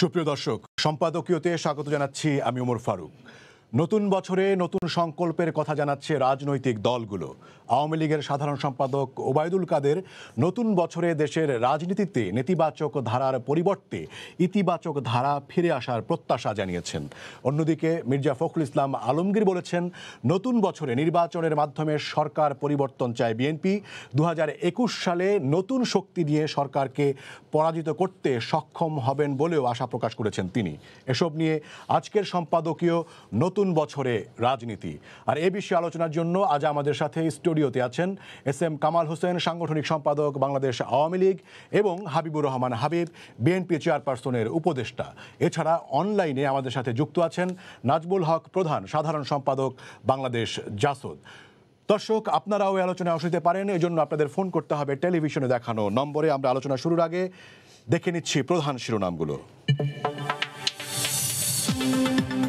সুপ্রিয় দর্শক, সম্পাদকীয়তে স্বাগত জানাচ্ছি আমি ওমর ফারুক। নতুন বছরে নতুন সংকল্পের কথা জানাচ্ছে রাজনৈতিক দলগুলো। আওয়ামী লীগের সাধারণ সম্পাদক ওবায়দুল কাদের নতুন বছরে দেশের রাজনীতিতে নেতিবাচক ধারার পরিবর্তে ইতিবাচক ধারা ফিরে আসার প্রত্যাশা জানিয়েছেন। অন্যদিকে মির্জা ফখরুল ইসলাম আলমগীর বলেছেন, নতুন বছরে নির্বাচনের মাধ্যমে সরকার পরিবর্তন চায় বিএনপি। 2021 সালে নতুন শক্তি দিয়ে সরকারকে পরাজিত করতে সক্ষম হবেন বলেও আশা প্রকাশ করেছেন তিনি। এসব নিয়ে আজকের সম্পাদকীয় নতুন বছরে রাজনীতি। আর এ বিষয়ে আলোচনার জন্য আজ আমাদের সাথে স্টুডিওতে আছেন এস.এম. কামাল হোসেন, সাংগঠনিক সম্পাদক বাংলাদেশ আওয়ামী লীগ, এবং হাবিবুর রহমান হাবিব, বিএনপি চেয়ারপারসনের উপদেষ্টা। এছাড়া অনলাইনে আমাদের সাথে যুক্ত আছেন নাজমুল হক প্রধান, সাধারণ সম্পাদক বাংলাদেশ জাসদ। দর্শক, আপনারাও এই আলোচনায় অংশ নিতে পারেন। এজন্য আপনাদের ফোন করতে হবে টেলিভিশনে দেখানো নম্বরে। আমরা আলোচনা শুরুর আগে দেখে নিচ্ছি প্রধান শিরোনামগুলো।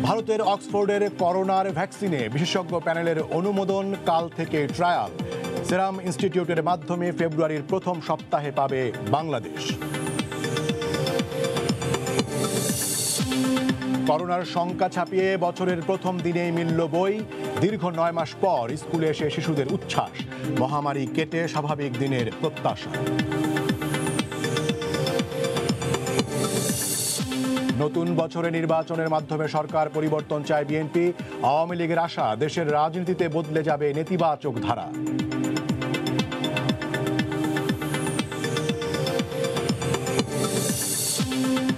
ভারতের অক্সফোর্ডের করোনার ভ্যাকসিনে বিশেষজ্ঞ প্যানেলের অনুমোদন, কাল থেকে ট্রায়াল। সেরাম ইনস্টিটিউটের মাধ্যমে ফেব্রুয়ারির প্রথম সপ্তাহে পাবে বাংলাদেশ। করোনার শঙ্কা ছাপিয়ে বছরের প্রথম দিনেই মিলল বই। দীর্ঘ 9 মাস পর স্কুলে এসে শিশুদের উচ্ছ্বাস। মহামারী কেটে স্বাভাবিক দিনের প্রত্যাশা। নতুন বছরে নির্বাচনের মাধ্যমে সরকার পরিবর্তন চায় বিএনপি। আওয়ামী লীগের আশা, দেশের রাজনীতিতে বদলে যাবে নেতিবাচক ধারা।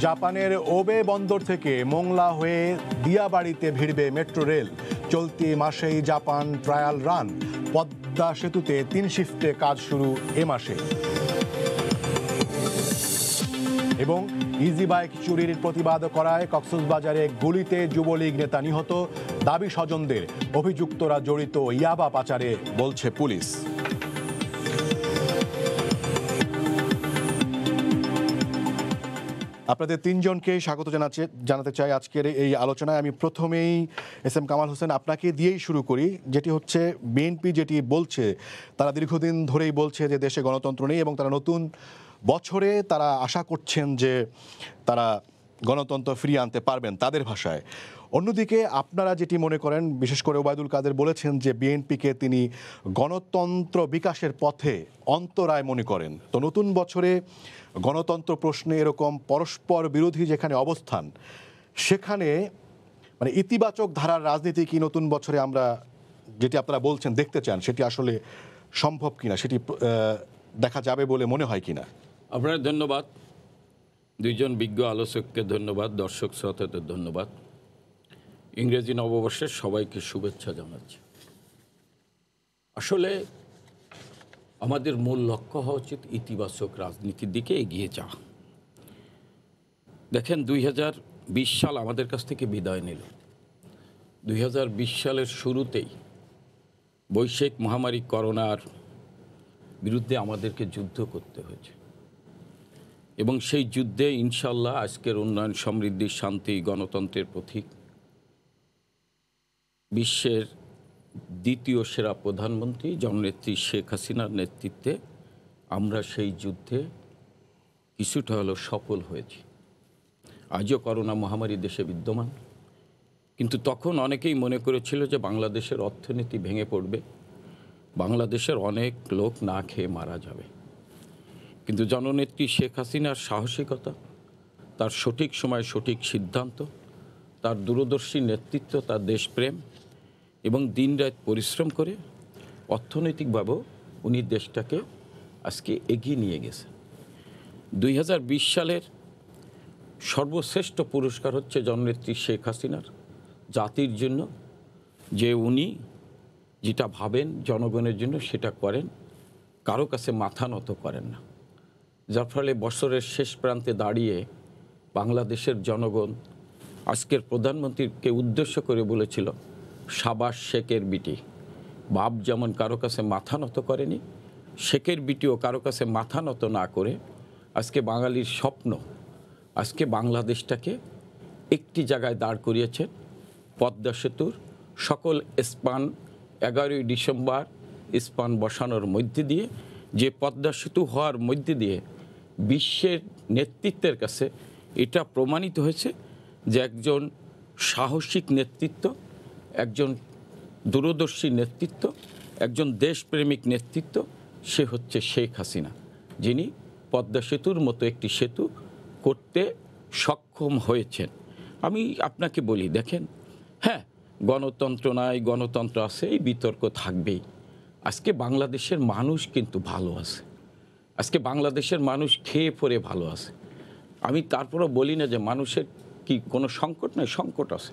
জাপানের ওবে বন্দর থেকে মোংলা হয়ে দিয়াবাড়িতে ভিড়বে মেট্রো রেল। চলতি মাসেই জাপান ট্রায়াল রান। পদ্মা সেতুতে 3 শিফটে কাজ শুরু এ মাসে। এবং ইজি বাইক চুরির প্রতিবাদ করায় কক্সবাজারে গুলিতে যুবলীগ নেতা নিহত। দাবি স্বজনদের, অভিযুক্তরা জড়িত ইয়াবা পাচারে বলছে পুলিশ। আপনাদের তিনজনকে স্বাগত জানাতে চাই আজকের এই আলোচনায়। আমি প্রথমেই এস.এম. কামাল হোসেন, আপনাকে দিয়েই শুরু করি। যেটি হচ্ছে, বিএনপি যেটি বলছে, তারা দীর্ঘদিন ধরেই বলছে যে দেশে গণতন্ত্র নেই এবং তারা নতুন বছরে তারা আশা করছেন যে তারা গণতন্ত্র ফিরিয়ে আনতে পারবেন তাদের ভাষায়। অন্যদিকে আপনারা যেটি মনে করেন, বিশেষ করে ওবায়দুল কাদের বলেছেন যে বিএনপিকে তিনি গণতন্ত্র বিকাশের পথে অন্তরায় মনে করেন। তো নতুন বছরে গণতন্ত্র প্রশ্নে এরকম পরস্পর বিরোধী যেখানে অবস্থান, সেখানে মানে ইতিবাচক ধারার রাজনীতি কি নতুন বছরে আমরা যেটি আপনারা বলছেন দেখতে চান, সেটি আসলে সম্ভব কিনা, সেটি দেখা যাবে বলে মনে হয় কিনা? আপনার ধন্যবাদ, দুইজন বিজ্ঞ আলোচককে ধন্যবাদ, দর্শক শ্রোতাদের ধন্যবাদ। ইংরেজি নববর্ষের সবাইকে শুভেচ্ছা জানাচ্ছি। আসলে আমাদের মূল লক্ষ্য হওয়া উচিত ইতিবাচক রাজনীতির দিকে এগিয়ে যাওয়া। দেখেন, 2020 সাল আমাদের কাছ থেকে বিদায় নিল। 2020 সালের শুরুতেই বৈশ্বিক মহামারী করোনার বিরুদ্ধে আমাদেরকে যুদ্ধ করতে হয়েছে, এবং সেই যুদ্ধে ইনশাল্লাহ আজকের উন্নয়ন, সমৃদ্ধি, শান্তি, গণতন্ত্রের পথিক, বিশ্বের দ্বিতীয় সেরা প্রধানমন্ত্রী জননেত্রী শেখ হাসিনার নেতৃত্বে আমরা সেই যুদ্ধে কিছুটা হলেও সফল হয়েছি। আজও করোনা মহামারী দেশে বিদ্যমান, কিন্তু তখন অনেকেই মনে করেছিল যে বাংলাদেশের অর্থনীতি ভেঙে পড়বে, বাংলাদেশের অনেক লোক না খেয়ে মারা যাবে। কিন্তু জননেত্রী শেখ হাসিনার সাহসিকতা, তার সঠিক সময় সঠিক সিদ্ধান্ত, তার দূরদর্শী নেতৃত্ব, তার দেশপ্রেম এবং দিনরাত পরিশ্রম করে অর্থনৈতিকভাবেও উনি দেশটাকে আজকে এগিয়ে নিয়ে গেছে। 2020 সালের সর্বশ্রেষ্ঠ পুরস্কার হচ্ছে জননেত্রী শেখ হাসিনার, জাতির জন্য যে উনি যেটা ভাবেন জনগণের জন্য সেটা করেন, কারো কাছে মাথা নত করেন না। যার ফলে বছরের শেষ প্রান্তে দাঁড়িয়ে বাংলাদেশের জনগণ আজকের প্রধানমন্ত্রীকে উদ্দেশ্য করে বলেছিল, সাবাস শেখের বিটি। বাপ যেমন কারো কাছে মাথা নত করেনি, শেখের বিটিও কারো কাছে মাথা নত না করে আজকে বাঙালির স্বপ্ন, আজকে বাংলাদেশটাকে একটি জায়গায় দাঁড় করিয়েছেন। পদ্মা সেতুর সকল স্পান 11ই ডিসেম্বর স্পান বসানোর মধ্যে দিয়ে, যে পদ্মা সেতু হওয়ার মধ্যে দিয়ে বিশ্বের নেতৃত্বের কাছে এটা প্রমাণিত হয়েছে যে একজন সাহসিক নেতৃত্ব, একজন দূরদর্শী নেতৃত্ব, একজন দেশপ্রেমিক নেতৃত্ব, সে হচ্ছে শেখ হাসিনা, যিনি পদ্মা সেতুর মতো একটি সেতু করতে সক্ষম হয়েছেন। আমি আপনাকে বলি, দেখেন, হ্যাঁ, গণতন্ত্র নাই, গণতন্ত্র আছে, এই বিতর্ক থাকবেই। আজকে বাংলাদেশের মানুষ কিন্তু ভালো আছে, আজকে বাংলাদেশের মানুষ খেয়ে পরে ভালো আছে। আমি তারপরও বলি না যে মানুষের কি কোনো সংকট নাই, সংকট আছে,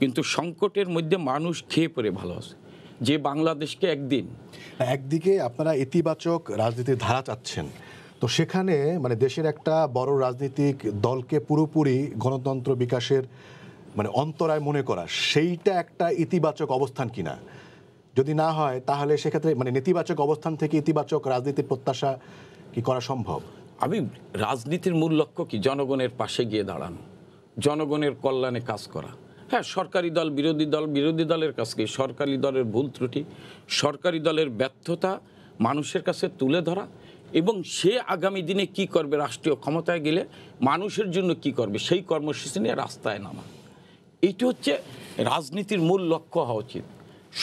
কিন্তু সংকটের মধ্যে মানুষ খেয়ে পরে ভালো আছে। যে বাংলাদেশকে একদিকে আপনারা ইতিবাচক রাজনীতির ধারা চাচ্ছেন, তো সেখানে মানে দেশের একটা বড় রাজনৈতিক দলকে পুরোপুরি গণতন্ত্র বিকাশের মানে অন্তরায় মনে করা, সেইটা একটা ইতিবাচক অবস্থান কিনা? যদি না হয় তাহলে সেক্ষেত্রে মানে নেতিবাচক অবস্থান থেকে ইতিবাচক রাজনীতির প্রত্যাশা কি করা সম্ভব? আমি রাজনীতির মূল লক্ষ্য কি? জনগণের পাশে গিয়ে দাঁড়ানো, জনগণের কল্যাণে কাজ করা। হ্যাঁ, সরকারি দল বিরোধী দলের কাছ থেকে সরকারি দলের ভুল ত্রুটি, সরকারি দলের ব্যর্থতা মানুষের কাছে তুলে ধরা, এবং সে আগামী দিনে কি করবে, রাষ্ট্রীয় ক্ষমতায় গেলে মানুষের জন্য কি করবে, সেই কর্মসূচি নিয়ে রাস্তায় নামা। এটি হচ্ছে রাজনীতির মূল লক্ষ্য হওয়া উচিত।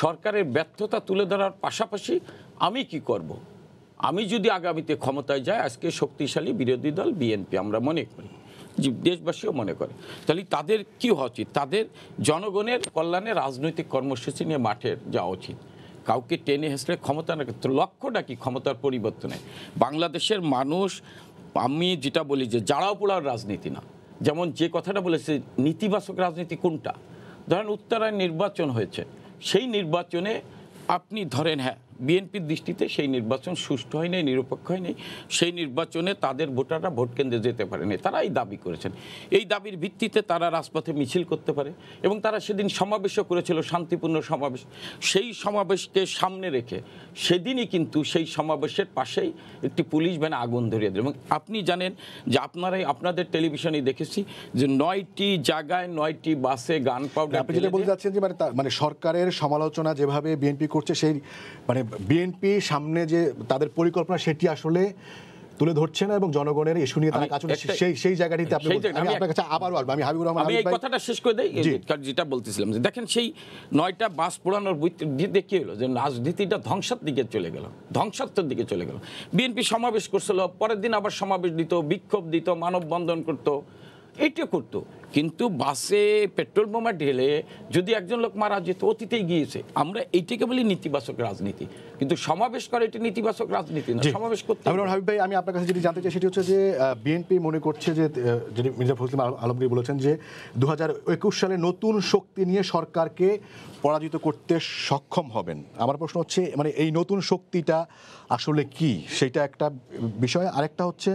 সরকারের ব্যর্থতা তুলে ধরার পাশাপাশি আমি কি করব, আমি যদি আগামীতে ক্ষমতায় যাই, আজকে শক্তিশালী বিরোধী দল বিএনপি আমরা মনে করি, দেশবাসীও মনে করে, তাহলে তাদের কি হওয়া উচিত? তাদের জনগণের কল্যাণে রাজনৈতিক কর্মসূচি নিয়ে মাঠে যাওয়া উচিত। কাউকে টেনে হেসড়ে ক্ষমতা না, লক্ষ্যটা কি? ক্ষমতার পরিবর্তনে। বাংলাদেশের মানুষ, আমি যেটা বলি যে জাড়াও পোড়ার রাজনীতি না। যেমন যে কথাটা বলেছে নেতিবাচক রাজনীতি কোনটা, ধরেন উত্তরায় নির্বাচন হয়েছে, সেই নির্বাচনে আপনি ধরেন, হ্যাঁ, বিএনপির দৃষ্টিতে সেই নির্বাচন সুষ্ঠু হয়নি, নিরপেক্ষ হয়নি, সেই নির্বাচনে তাদের ভোটাররা ভোট কেন্দ্রে যেতে পারেনি, তারা এই দাবি করেছেন। এই দাবির ভিত্তিতে তারা রাজপথে মিছিল করতে পারে, এবং তারা সেদিন সমাবেশও করেছিল, শান্তিপূর্ণ সমাবেশ। সেই সমাবেশকে সামনে রেখে সেদিনই কিন্তু সেই সমাবেশের পাশেই একটি পুলিশ ভ্যানে আগুন ধরিয়ে দেয়। এবং আপনি জানেন যে আপনাদের টেলিভিশনে দেখেছি যে 9টি জায়গায় 9টি বাসে গান পাউডার। আপনি যেটা বলতে চাচ্ছেন যে মানে সরকারের সমালোচনা যেভাবে বিএনপি করছে, সেই মানে বিএনপি সামনে যে তাদের পরিকল্পনা সেটি আসলে তুলে ধরছে না, এবং জনগণের ইস্যু নিয়ে তারা কাজ করছে, সেই জায়গাটিতে আপনি আপনার কাছে আবারও আসবো। আমি হাবিবুর রহমান, আমি এই কথাটা শেষ করে দেই, যেটা বলতেছিলাম যে দেখেন সেই 9টা বাস পোড়ানোর দিকে কি হলো, যে রাজনীতিটা ধ্বংসের দিকে চলে গেল, ধ্বংসাত্মক দিকে চলে গেল। বিএনপি সমাবেশ করছিল, পরের দিন আবার সমাবেশ দিত, বিক্ষোভ দিত, মানববন্ধন করত, এইটা করতো, কিন্তু বাসে পেট্রোল বোমা ঢেলে যদি একজন লোক মারা যেত, অতীতেই গিয়েছে। আমরা এইটাকে বলি নেতিবাচক রাজনীতি, কিন্তু সমাবেশ করে এটি নেতিবাচক রাজনীতি না, সমাবেশ করতে। হাবিব ভাই, আমি আপনার কাছে যেটি জানতে চাই সেটি হচ্ছে যে বিএনপি মনে করছে যে, যেটি মির্জা ফখরুল আলমগীর বলেছেন যে 2021 সালে নতুন শক্তি নিয়ে সরকারকে পরাজিত করতে সক্ষম হবেন। আমার প্রশ্ন হচ্ছে মানে এই নতুন শক্তিটা আসলে কি, সেটা একটা বিষয়। আরেকটা হচ্ছে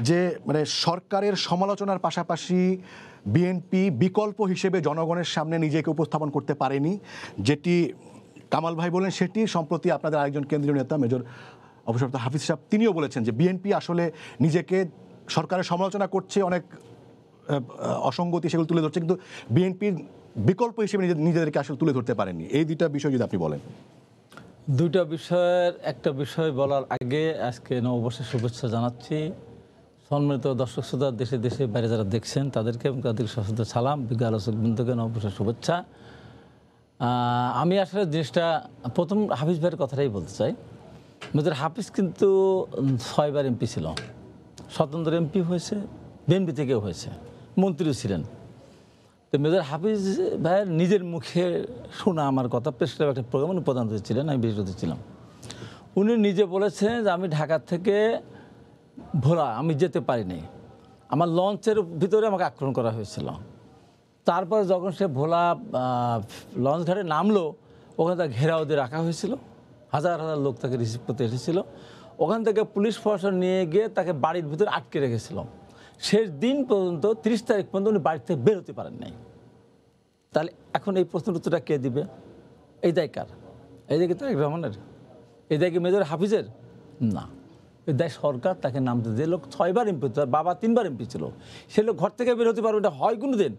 যে মানে সরকারের সমালোচনার পাশাপাশি বিএনপি বিকল্প হিসেবে জনগণের সামনে নিজেকে উপস্থাপন করতে পারেনি, যেটি কামাল ভাই বলেন। সেটি সম্প্রতি আপনাদের আরেকজন কেন্দ্রীয় নেতা মেজর অবসরপ্রাপ্ত হাফিজ সাহেব তিনিও বলেছেন যে বিএনপি আসলে নিজেকে সরকারের সমালোচনা করছে, অনেক অসঙ্গতি সেগুলো তুলে ধরছে, কিন্তু বিএনপির বিকল্প হিসেবে নিজেদেরকে আসলে তুলে ধরতে পারেননি। এই দুইটা বিষয় যদি আপনি বলেন। দুইটা বিষয়ের একটা বিষয় বলার আগে আজকে নববর্ষের শুভেচ্ছা জানাচ্ছি সম্মানিত দর্শক শ্রোতা, দেশে দেশে বাইরে যারা দেখছেন তাদেরকে এবং তাদেরকে সশস্ত্র সালাম, বিজ্ঞ আলোচক বৃন্দকে নববর্ষের শুভেচ্ছা। আমি আসলে জিনিসটা প্রথম হাফিজ ভাইয়ের কথাটাই বলতে চাই। মেজর হাফিজ কিন্তু 6 বার এমপি ছিল, স্বতন্ত্র এমপি হয়েছে, বিএনপি থেকেও হয়েছে, মন্ত্রীও ছিলেন। তো মেজর হাফিজ ভাইয়ের নিজের মুখে শোনা আমার কথা, প্রেস ক্লাব একটা প্রোগ্রাম প্রধান ছিলেন, আমি বিশেষ ছিলাম। উনি নিজে বলেছেন যে আমি ঢাকা থেকে ভোলা আমি যেতে পারিনি, আমার লঞ্চের ভিতরে আমাকে আক্রমণ করা হয়েছিল। তারপর যখন সে ভোলা লঞ্চ ঘাটে নামলো, ওখানে তাকে ঘেরাও দিয়ে রাখা হয়েছিল, হাজার হাজার লোক তাকে রিসিভ করতে এসেছিল। ওখান থেকে পুলিশ প্রশাসন নিয়ে গিয়ে তাকে বাড়ির ভিতরে আটকে রেখেছিল। শেষ দিন পর্যন্ত 30 তারিখ পর্যন্ত উনি বাড়ি থেকে বেরোতে পারেন নাই। তাহলে এখন এই প্রশ্নের উত্তরটা কে দিবে? এই দায় কার? এই দায় কি তারেক রহমানের? এই দায় কি মেজর হাফিজের? না, এই দায় সরকার তাকে নামতে। যে লোক 6 বার এমপি, তার বাবা 3 বার এমপি ছিল, সে লোক ঘর থেকে বের হতে পারবে, এটা হয় কোনো দিন?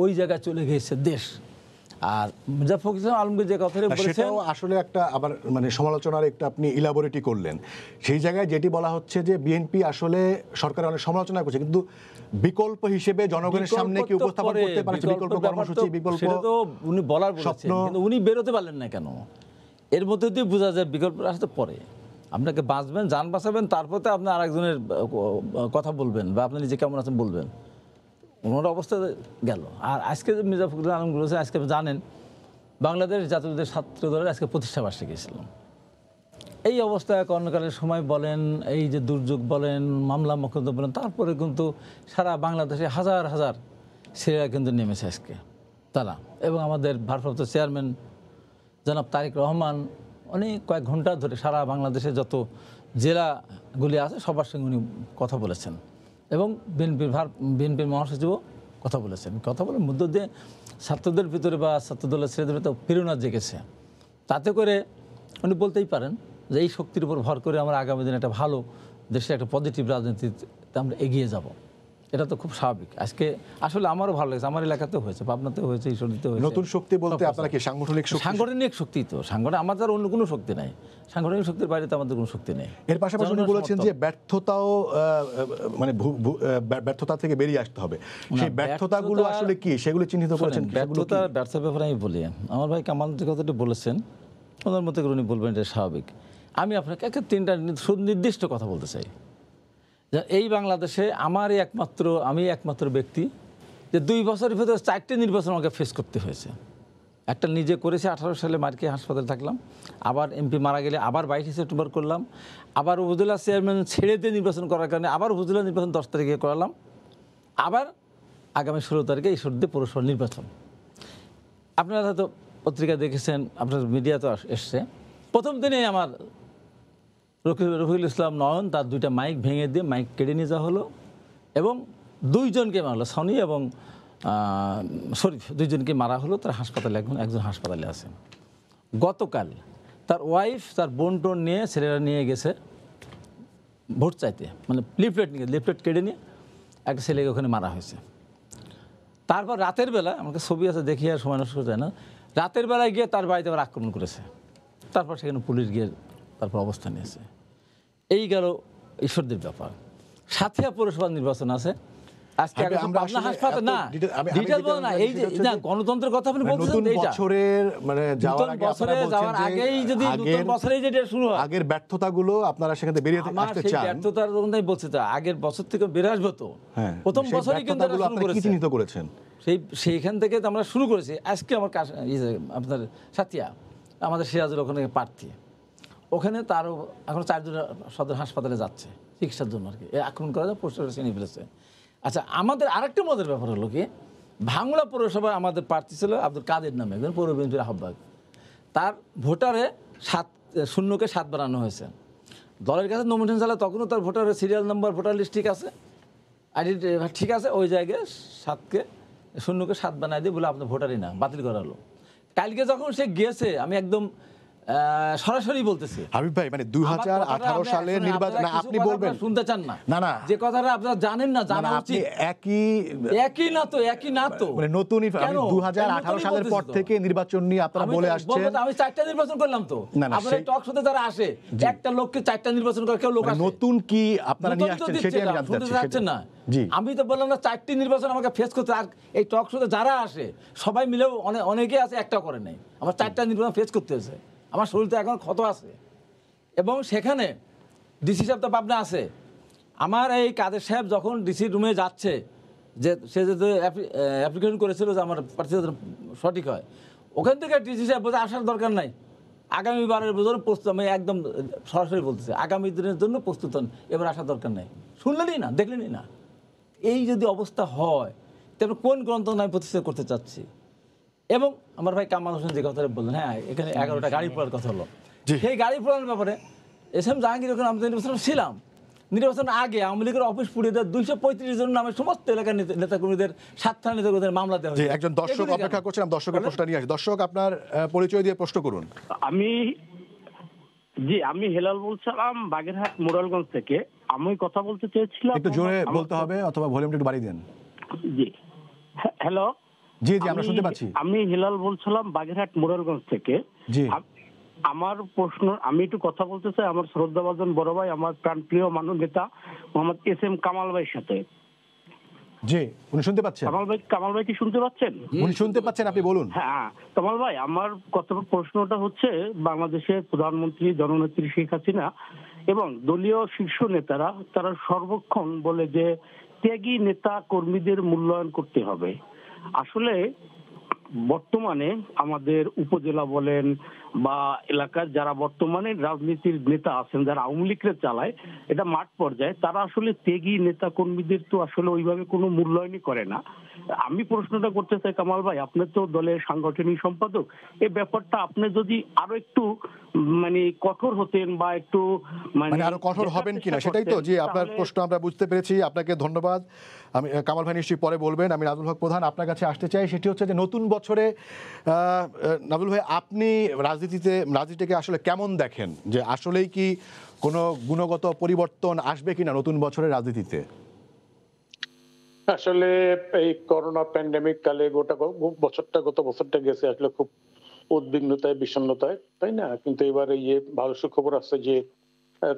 ওই জায়গায় চলে গিয়েছে দেশ। আর মির্জা ফখরুল আলমগীর যে কথাটা বলেছেন আসলে একটা আবার মানে সমালোচনার একটা আপনি ইলাবোরেটই করলেন। সেই জায়গায় যেটি বলা হচ্ছে যে বিএনপি আসলে সরকারের অনেক সমালোচনা করছে, কিন্তু বিকল্প হিসেবে জনগণের সামনে কি উপস্থাপন করতে পারছে? বিকল্প কর্মসূচি, বিকল্প সেটা তো উনি বলার বলেছেন, কিন্তু উনি বেরোতে পারলেন না কেন? এর মধ্যে দিয়ে বোঝা যায় বিকল্প আসতে পরে আপনাকে বাঁচবেন, যান বাঁচাবেন, তারপর তো আপনি আরেকজনের কথা বলবেন বা আপনি নিজে কেমন আছেন বলবেন। ওনার অবস্থা গেল। আর আজকে মির্জা ফখরুল আলম বলেছে, আজকে জানেন বাংলাদেশ জাতীয়তাবাদী ছাত্র দলের আজকে প্রতিষ্ঠা বার্ষিকী ছিল। এই অবস্থায় করোনাকালের সময় বলেন, এই যে দুর্যোগ বলেন, মামলা মোকদ্দমা বলেন, তারপরে কিন্তু সারা বাংলাদেশে হাজার হাজার ছেলেরা কিন্তু নেমেছে আজকে তারা। এবং আমাদের ভারপ্রাপ্ত চেয়ারম্যান জনাব তারেক রহমান অনেক কয়েক ঘন্টা ধরে সারা বাংলাদেশে যত জেলাগুলি আছে সবার সঙ্গে উনি কথা বলেছেন, এবং বিএনপির মহাসচিবও কথা বলেছেন। কথা বলার মধ্য দিয়ে ছাত্রদের ভিতরে বা ছাত্রদলের ছেলেদের ভিতরে প্রেরণা জেগেছে। তাতে করে উনি বলতেই পারেন যে এই শক্তির উপর ভর করে আমরা আগামী দিনে একটা ভালো দেশে একটা পজিটিভ রাজনীতিতে আমরা এগিয়ে যাব। এটা তো খুব স্বাভাবিক। আজকে আসলে আমারও ভালো লাগছে, আমার এলাকাতেও হয়েছে, পাবনাতেও হয়েছে, ঈশ্বরদীতে হয়েছে। নতুন শক্তি বলতে আপনারা কি সাংগঠনিক শক্তি? সাংগঠনিক শক্তি তো আমাদের অন্য কোনো শক্তি নাই, সাংগঠনিক শক্তির বাইরে তো আমাদের কোনো শক্তি নেই। এর পাশাপাশি উনি বলেছেন যে ব্যর্থতাও মানে ব্যর্থতা থেকে বেরিয়ে আসতে হবে। সেই ব্যর্থতাগুলো আসলে কি, সেগুলো চিহ্নিত করেছেন? ব্যর্থ ব্যাপারে আমি বলি, আমার ভাই কামাল যে কথাটি বলেছেন ওনার মতো করে উনি বলবেন, এটা স্বাভাবিক। আমি আপনাকে একটা তিনটা সুনির্দিষ্ট কথা বলতে চাই। যে এই বাংলাদেশে আমি একমাত্র ব্যক্তি যে 2 বছরের ভিতরে 4টে নির্বাচন আমাকে ফেস করতে হয়েছে। একটা নিজে করেছি, 18 সালে মার্কে হাসপাতালে থাকলাম, আবার এমপি মারা গেলে আবার 22 সেপ্টেম্বর করলাম, আবার উপজেলা চেয়ারম্যান ছেড়ে দিয়ে নির্বাচন করার কারণে আবার উপজেলা নির্বাচন 10 তারিখে করালাম, আবার আগামী 16 তারিখে ঈশ্বরদী পৌরসভা নির্বাচন। আপনারা হয়তো পত্রিকা দেখেছেন, আপনার মিডিয়া তো এসছে। প্রথম দিনেই আমার রফিকুল ইসলাম নয়ন তার 2টা মাইক ভেঙে দিয়ে মাইক কেড়ে নিয়ে যাওয়া হলো, এবং 2 জনকে মারা হলো, সনি এবং শরীফ, 2 জনকে মারা হলো। তার হাসপাতালে, একজন হাসপাতালে আছেন। গতকাল তার ওয়াইফ তার বোন টোন নিয়ে ছেলেরা নিয়ে গেছে ভোট চাইতে, মানে লিফলেট কেড়ে নিয়ে একটা ছেলেকে ওখানে মারা হয়েছে। তারপর রাতের বেলা, আমাকে ছবি আছে দেখি আর সময় নষ্ট যায় না, রাতের বেলায় গিয়ে তার বাড়িতে আবার আক্রমণ করেছে। তারপর সেখানে পুলিশ গিয়ে তারপর অবস্থান নিয়েছে। এই গেল ঈশ্বরদীর ব্যাপার। সাথিয়া পৌরসভার নির্বাচন আছে আজকে। পাবনা হাসপাতাল না, ডিটেইল বল না, এই যে না গণতন্ত্রের কথা আপনি বলছেন, নতুন বছরের মানে যাওয়ার আগেই যদি নতুন বছরেই যেটা শুরু হয়, আগের ব্যর্থতাগুলো আপনারা সেখান থেকে বেরিয়ে আসতে চান। ব্যর্থতার কথাই বলছি, তো আগের বছর থেকে বেরিয়ে আসবে তো। প্রথম বছরই কিন্তু আপনারা কি চিহ্নিত করেছেন? সেইখান থেকে তো আমরা শুরু করেছি। আজকে আমার আপনার সাথিয়া আমাদের সিরাজুল ওখানে প্রার্থী, ওখানে তারও এখন 4 জন সদর হাসপাতালে যাচ্ছে চিকিৎসার জন্য আর কি। আক্রমণ করা যায়, পোস্টার নিয়ে ফেলেছে। আচ্ছা, আমাদের আরেকটা মজার ব্যাপার হলো কি, ভাঙড়া পৌরসভায় আমাদের প্রার্থী ছিল আব্দুল কাদের নামে, একজন পৌর বিএনপির আহ্বায়ক। তার ভোটারে 0কে 7 বানানো হয়েছে। দলের কাছে নমিনেশন চালে তখনও তার ভোটারের সিরিয়াল নাম্বার, ভোটার লিস্ট ঠিক আছে, আইডেন্টি ঠিক আছে, ওই জায়গায় 0কে 7 বানায় দিয়ে বলে আপনার ভোটারই না, বাতিল করা হলো। কালকে যখন সে গিয়েছে, আমি একদম সরাসরি বলতেছি হাবিব ভাই, মানে 2018 সালের নির্বাচন আপনি বলবেন, শুনতে চান না? না, যে কথাটা আপনারা জানেন না, জানা উচিত। একই না তো মানে নতুন 2018 সালের পর থেকে নির্বাচন নিয়ে আপনারা বলে আসছেন। আমি 4টা নির্বাচন করলাম তো। আপনারা টক শোতে যারা আসে, একটা লোককে 4টা নির্বাচন করে কেউ লোক আসে, নতুন কি আপনারা নিয়ে আসছেন সেটাই আমি জানতে চাচ্ছি না। আমি তো বললাম না 4টি নির্বাচন আমাকে ফেস করতে। আর এই টক শোতে যারা আসে সবাই মিলেও অনেকে আছে, একটাও করে নাই। আমার 4টা নির্বাচন ফেস করতে হয়েছে। আমার শরীরতে এখন ক্ষত আছে, এবং সেখানে ডিসি সাহেব তো পাবনা আছে। আমার এই কাদের সাহেব যখন ডিসি রুমে যাচ্ছে, যে সে যে অ্যাপ্লিকেশন করেছিল যে আমার প্রার্থী সঠিক হয়, ওখান থেকে ডিসি সাহেব বলতে আসার দরকার নাই, আগামীবারের জন্য প্রস্তুত। আমি একদম সরাসরি বলতেছি, আগামী দিনের জন্য প্রস্তুত হন, এবার আসার দরকার নাই। শুনলেনই না, দেখলেনই না। এই যদি অবস্থা হয়, তাহলে কোন গণতন্ত্র আমি প্রতিষ্ঠা করতে চাচ্ছি? এবং আমার ভাই কামাল হোসেন যে কথাটা বললেন, হ্যাঁ, এখানে 11টা গাড়ি পোড়ার কথা হলো। সেই গাড়ি পোড়ানোর ব্যাপারে এসএম জাহাঙ্গীর ওখানে আমি নির্বাচন ছিলাম। নির্বাচন আগে আওয়ামী লীগের অফিস পুড়িয়ে দেওয়া 235 জন নামে সমস্ত এলাকার নেতাকর্মীদের, 7 থানা নেতাকর্মীদের মামলা দেওয়া হয়েছে। একজন দর্শক অপেক্ষা করছেন, দর্শকের প্রশ্ন নিয়ে আসি। দর্শক, আপনার পরিচয় দিয়ে প্রশ্ন করুন। আমি হেলাল বলছিলাম বাগেরহাট মোড়ালগঞ্জ থেকে। আমি কথা বলতে চেয়েছিলাম, একটু জোরে বলতে হবে অথবা ভলিউমটা একটু বাড়িয়ে দেন। জি, হ্যালো। জি, আমরা শুনতে পাচ্ছি। আমি হেলাল বলছিলাম বাগেরহাট মোড়ালগঞ্জ থেকে। জি, আমার প্রশ্ন, আমি একটু কথা বলতে চাই আমার শ্রদ্ধাভাজন বড় ভাই, আমার প্রাণপ্রিয় মানব নেতা মোহাম্মদ এস এম কামাল ভাইয়ের সাথে। জি, উনি শুনতে পাচ্ছেন? কামাল ভাই কি শুনতে পাচ্ছেন? উনি শুনতে পাচ্ছেন, আপনি বলুন। হ্যাঁ, কামাল ভাই, আমার প্রশ্নটা হচ্ছে, বাংলাদেশের প্রধানমন্ত্রী জননেত্রী শেখ হাসিনা এবং দলীয় শীর্ষ নেতারা তারা সর্বক্ষণ বলে যে ত্যাগী নেতা কর্মীদের মূল্যায়ন করতে হবে। আসলে বর্তমানে আমাদের উপজেলা বলেন বা এলাকার যারা বর্তমানে রাজনীতির নেতা আছেন, যারা আওয়ামী লীগের চালায়, এটা মাঠ পর্যায়ে তারা আসলে ত্যাগী নেতা কর্মীদের তো আসলে ওইভাবে কোনো মূল্যায়নই করে না। আমি প্রশ্নটা করতে চাই কামাল ভাই, আপনি তো দলের সাংগঠনিক সম্পাদক, এই ব্যাপারটা আপনি যদি আরো একটু মানে কঠোর হতেন বা একটু মানে আরো কঠোর হবেন কিনা সেটাই তো। জি, আপনার প্রশ্ন আমরা বুঝতে পেরেছি, আপনাকে ধন্যবাদ। আমি কামাল ভাই নিশ্চয়ই পরে বলবেন। আমি নাজমুল হক প্রধান আপনার কাছে আসতে চাই, সেটি হচ্ছে যে নতুন বছরে নাজমুল ভাই, আপনি রাজনীতিকে আসলে কেমন দেখেন, যে আসলেই কি কোনো গুণগত পরিবর্তন আসবে কিনা নতুন বছরের রাজনীতিতে? আসলে এই করোনা প্যান্ডেমিক কালে গত বছরটা গেছে আসলে খুব উদ্বিগ্নতায়, বিষণ্ণতায়, তাই না? কিন্তু এবার এই যে ভালো সুখবর আসছে যে